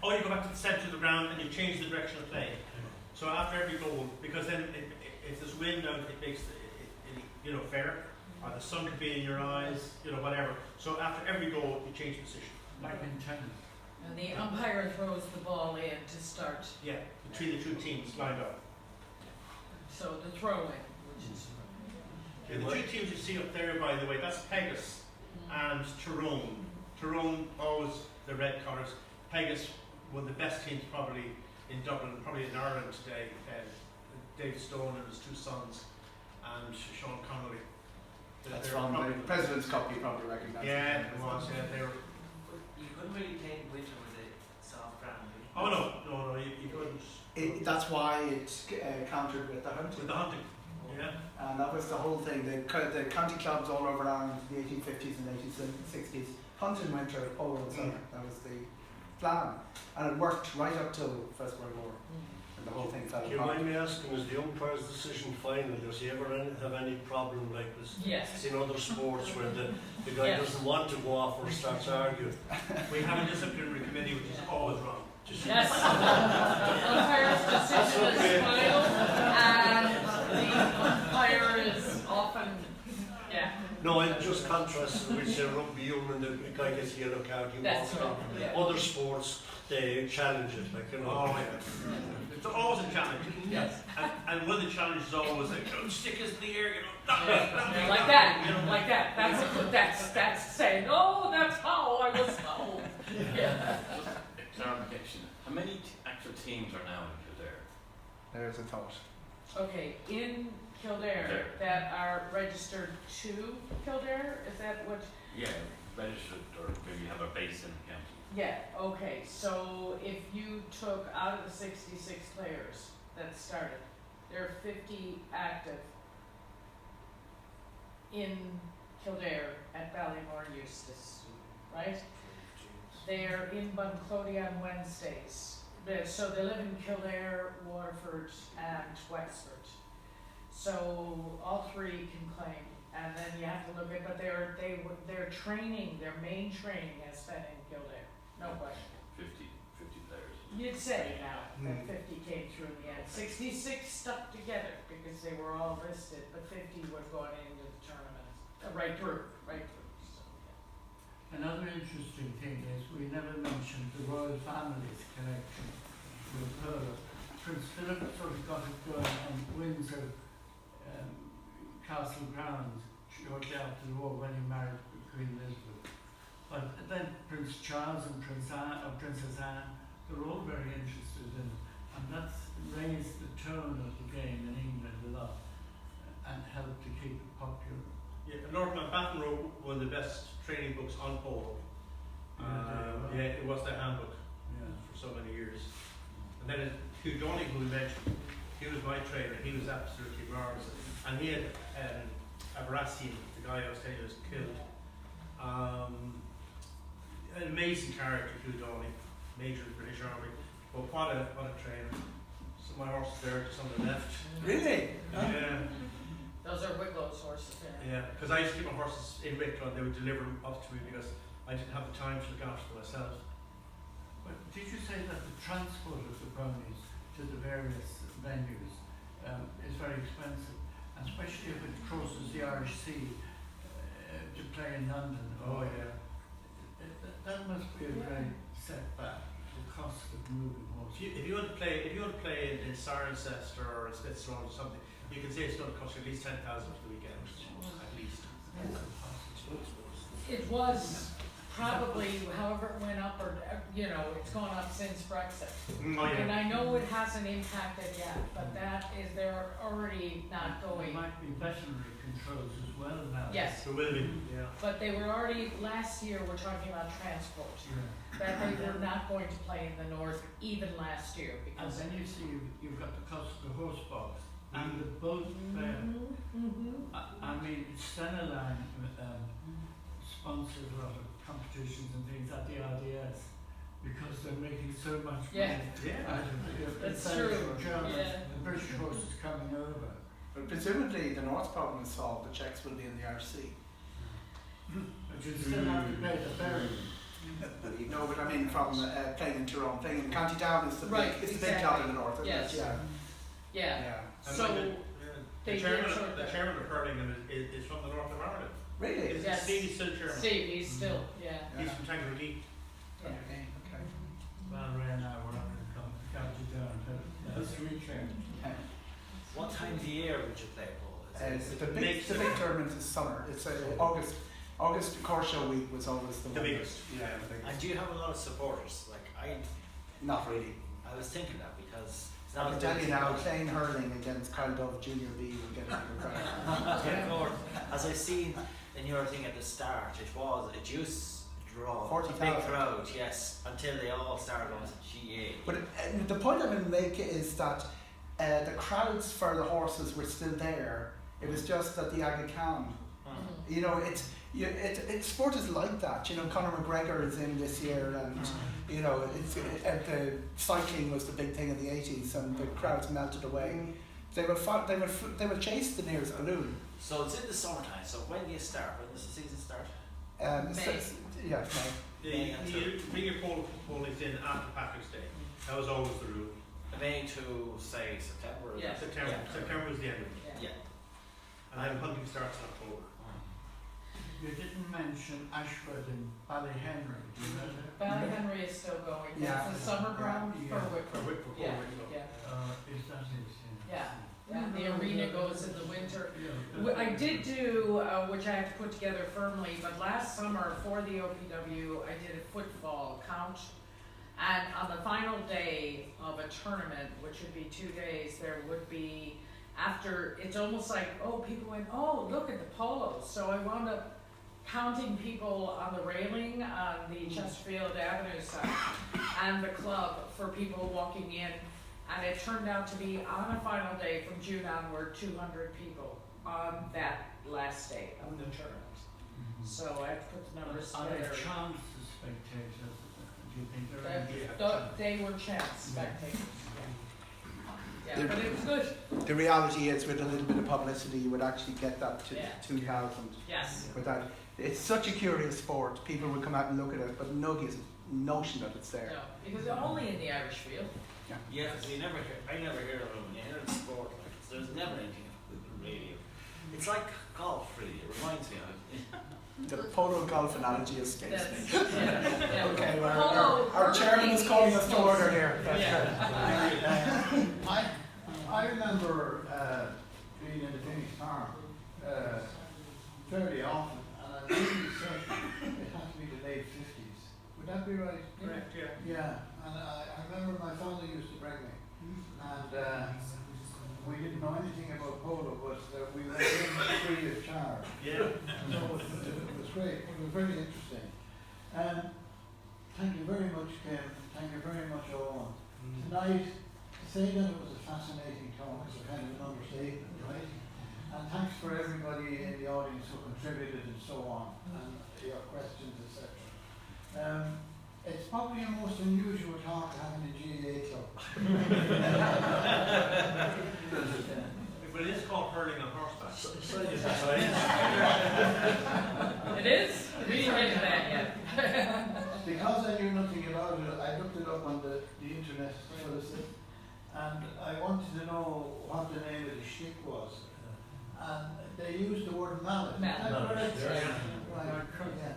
Oh, you go back to the centre of the ground and you change the direction of play. So after every goal, because then if there's wind out, it makes it fair, or the sun could be in your eyes, whatever. So after every goal, you change position. Like in tennis. and the umpire throws the ball in to start. Yeah, between the two teams lined up. So the throw in, which is And the two teams you see up there, by the way, that's Pegasus and Tyrone. Tyrone, always the red colours. Pegasus, one of the best teams probably in Dublin, probably in Ireland today. Dave Stone and his 2 sons, and Sean Connolly. That's They're from probably the President's Cup. You probably recognise. Yeah, it was. Yeah, they were. You couldn't really play in winter with a soft ground. Oh no, you couldn't. That's why it's countered with the hunting. With the hunting. Yeah. And that was the whole thing. The county clubs all over Ireland in the 1850s and 1860s hunted in winter, polo in summer. That was the plan, and it worked right up till First World War, and the whole thing fell Do you apart. mind me asking, is the umpire's decision final? Does he ever have any problem like this? yes. In other sports where the guy Yes. doesn't want to go off or starts arguing? We have a disciplinary committee which is always wrong. Yes. Umpire's decision is final, and the umpire is often, No, it just contrasts with say rugby union, the guy gets a yellow card, he That's walks right, off. yeah. Other sports, they challenge it, Oh, yeah. It's always a challenge. Yes. And one of the challenges is always like, don't stick us in the air, like that, like that. That's saying, oh, that's how I was told. Yeah. Clarification. How many actual teams are now in Kildare? There's a thought. Okay, in Kildare that are registered to Kildare, is that what? Yeah, registered or maybe have a base in the county. Yeah, okay, so if you took out of the 66 players that started, there are 50 active in Kildare at Ballymore Eustace, right? They're in Bunclody on Wednesdays. So they live in Kildare, Waterford and Wexford. So all three can claim, and then you have to look at, but their training, their main training has been in Kildare, no question. 50 players. You'd say now that 50 came through in the end. 66 stuck together because they were all listed, but 50 would have gone into the tournament. Right through. So, yeah. Another interesting thing is we never mentioned the royal family's connection with Polo. Prince Philip sort of got it going on Windsor Castle grounds shortly after the war when he married Queen Elizabeth. But then Prince Charles and Princess Anne, they're all very interested in it, and that's raised the tone of the game in England a lot and helped to keep it popular. Yeah, Lord Mountbatten wrote one of the best training books on polo. It was their handbook for so many years. And then Hugh Donny, who we mentioned, he was my trainer. He was absolutely marvellous. And he had Aberrasian, the guy I was telling you was killed. An amazing character, Hugh Donny, Major of the British Army. But what a trainer. So my horse is there just on the left. Really? Yeah. Those are Wicklow's horses there. Yeah, because I used to keep my horses in Wicklow and they would deliver them up to me because I didn't have the time to look after them myself. But did you say that the transport of the ponies to the various venues is very expensive, and especially if it crosses the Irish Sea to play in London? That must be a great setback. The cost of moving horses. If you want to play in Cirencester or in Smithsonian or something, you can say it's going to cost you at least 10,000 for the weekend, at least. It was probably, however it went up, or it's gone up since Brexit. And I know it hasn't impacted yet, but they're already not going. There might be veterinary controls as well now. Yes. There will be, yeah. But they were already, last year, we're talking about transport. That they were not going to play in the north even last year. And Because then you see you've got the cost of the horse box and the boat fare. I mean, Stena Line sponsors a lot of competitions and things at the RDS because they're making so much money out of it. That's true. The British horses coming over. But presumably the North problem is solved, the Czechs will be in the Irish Sea. But you still have to pay the ferry. No, but I mean from playing in Tyrone, playing in County Down is the big job in the north, isn't it? Yeah. And So the chairman of hurling is from the north of Ireland. Really? Yes. Stevie's still chairman. Steve, he's still, He's from Tankerley. Okay. Well, Ray and I were up in County Down. That's retrained. What time of the year would you play polo? The big tournament is summer. It's August. August core show week was always the biggest. Yeah, the biggest. And do you have a lot of supporters? Not really. I was thinking that because it's I not can tell you now, Clane hurling against Kyle Dove Junior B will get a big crowd. As I seen in your thing at the start, it used to draw 40,000. a big crowd, yes, until they all started going to GA. But the point I'm going to make is that the crowds for the horses were still there. It was just that the Aga Khan, it's sport is like that. Conor McGregor is in this year, and the cycling was the big thing in the 80s, and the crowds melted away. They will chase the nearest balloon. So it's in the summertime. So when do you start? When does the season start? May. You bring your ponies in after Patrick's Day. That was always the rule. May to say September. Yeah. September was the end of it. Yeah. And then hunting starts in October. You didn't mention Ashford and Ballyhenry. Do you know that? Ballyhenry is still going. Yeah. It's the summer ground for Wicklow. Yeah. Is that it? Yeah, the arena goes in the winter. I did do, which I had to put together firmly, but last summer for the OPW, I did a football count. And on the final day of a tournament, which would be 2 days, there would be, it's almost like, people went, look at the polos. So I wound up counting people on the railing on the Chesterfield Avenue side and the club for people walking in. And it turned out to be on a final day from June onward, 200 people on that last day of the tournament. So I have to put the numbers Are there together. chance the spectators Do you think? They were chance spectators. Yeah, but it was good. The reality is, with a little bit of publicity, you would actually get that to Yeah. 2,000. Yes. Without, it's such a curious sport. People will come out and look at it, but nobody has a notion that it's there. No, because they're only in the Irish field. Yeah, so I never hear of it when you hear of sport, like, so there's never anything on the radio. It's like golf, really. It reminds me of it. The polo golf analogy escapes me. Yeah. Okay, well, Polo, our chairman is calling us to polo order here. I remember being in the Phoenix Farm fairly often, and I really said it had to be the late 50s. Would that be right? Correct, yeah. Yeah, and I remember my father used to bring me, and we didn't know anything about polo, but we went in free of charge. Yeah. So it was great. It was very interesting. Thank you very much, Kim. Thank you very much, Eoghan. Tonight, to say that it was a fascinating talk is a kind of an understatement, right? And thanks for everybody in the audience who contributed and so on, and your questions, etc. It's probably the most unusual talk to have in a GAA club. But it is called hurling on horseback. It is? We didn't get to that yet. Because I knew nothing about it, I looked it up on the internet, and I wanted to know what the name of the shtick was. And they used the word mallet. Mallet. Right. Yeah.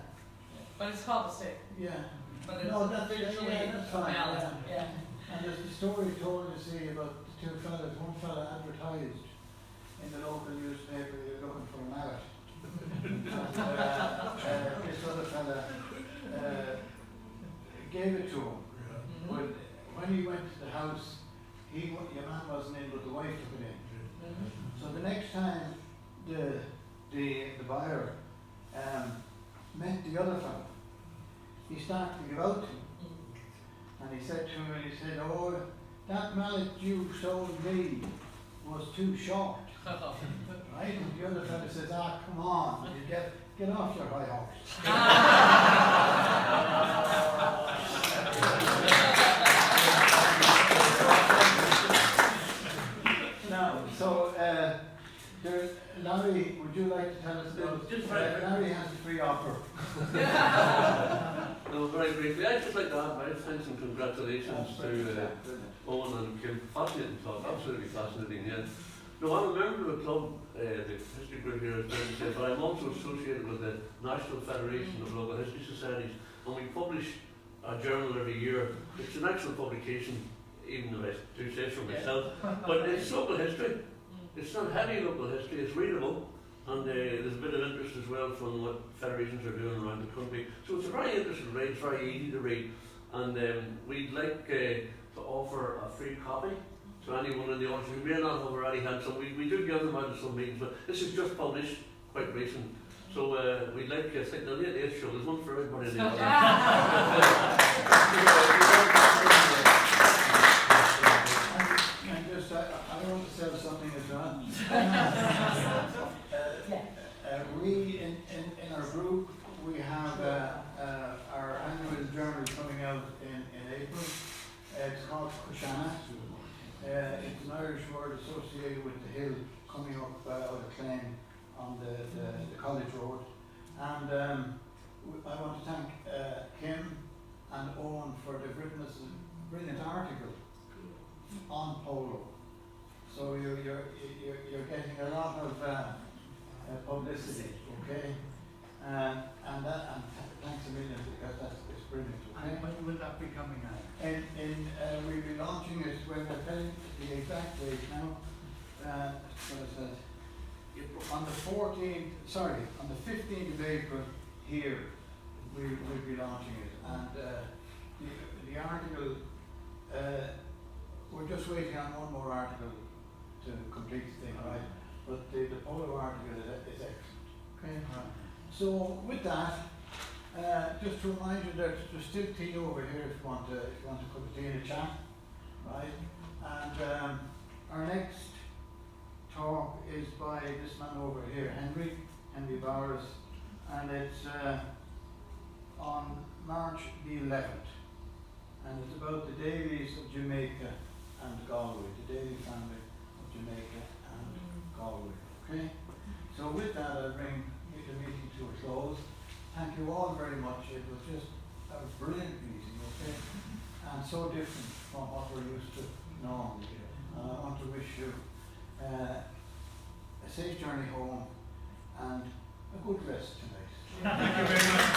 But it's called a stick. Yeah. But it's No, that's literally that's fine. mallet. Yeah. And there's a story told, you see, about the two fellas. One fella advertised in the local newspaper, he was looking for a mallet. And this other fella gave it to him. But when he went to the house, your man wasn't in, but the wife took it in. So the next time the buyer met the other fellow, he started to give out to him. And he said to him, oh, that mallet you sold me was too short. Right? And the other fellow says, come on, you get off your high horse. Now, so, Larry, would you like to tell us about Larry has a free offer. No, very briefly, I'd just like to add my thanks and congratulations to Eoghan and Kim. Fascinating talk, absolutely fascinating, yeah. No, I'm a member of the club, the history group here, as Ben said, but I'm also associated with the National Federation of Local History Societies, and we publish a journal every year. It's an actual publication, even though I do say so myself, but it's local history. It's not heavy local history, it's readable, and there's a bit of interest as well from what federations are doing around the country. So it's a very interesting read, it's very easy to read, and we'd like to offer a free copy to anyone in the audience who may not have already had some. We do give them out at some meetings, but this is just published quite recent. So we'd like to stick on the 8th show. There's one for everybody in the audience. I want to say something as well. We in our group, we have our annual journal coming out in April. It's called Kushana. It's an Irish word associated with the hill coming up out of Clane on the College Road. And I want to thank Kim and Eoghan for they've written us a brilliant article on polo. So you're getting a lot of publicity, okay? And thanks a million because it's brilliant, okay? And when will that be coming out? We'll be launching it when I tell you the exact date now. What is that? On the 15th of April here, we'll be launching it. And the article, we're just waiting on one more article to complete the thing, right? But the polo article is excellent. Okay. Right. So with that, just to remind you that there's still tea over here if you want to put the tea in a chat, right? And our next talk is by this man over here, Henry Bowers, and it's on March the 11th. and it's about the Dailies of Jamaica and Galway, the Daly family of Jamaica and Galway. Okay? So with that, I'll bring the meeting to a close. Thank you all very much. It was just a brilliant meeting, okay? And so different from what we're used to normally. And I want to wish you a safe journey home and a good rest tonight. Thank you very much.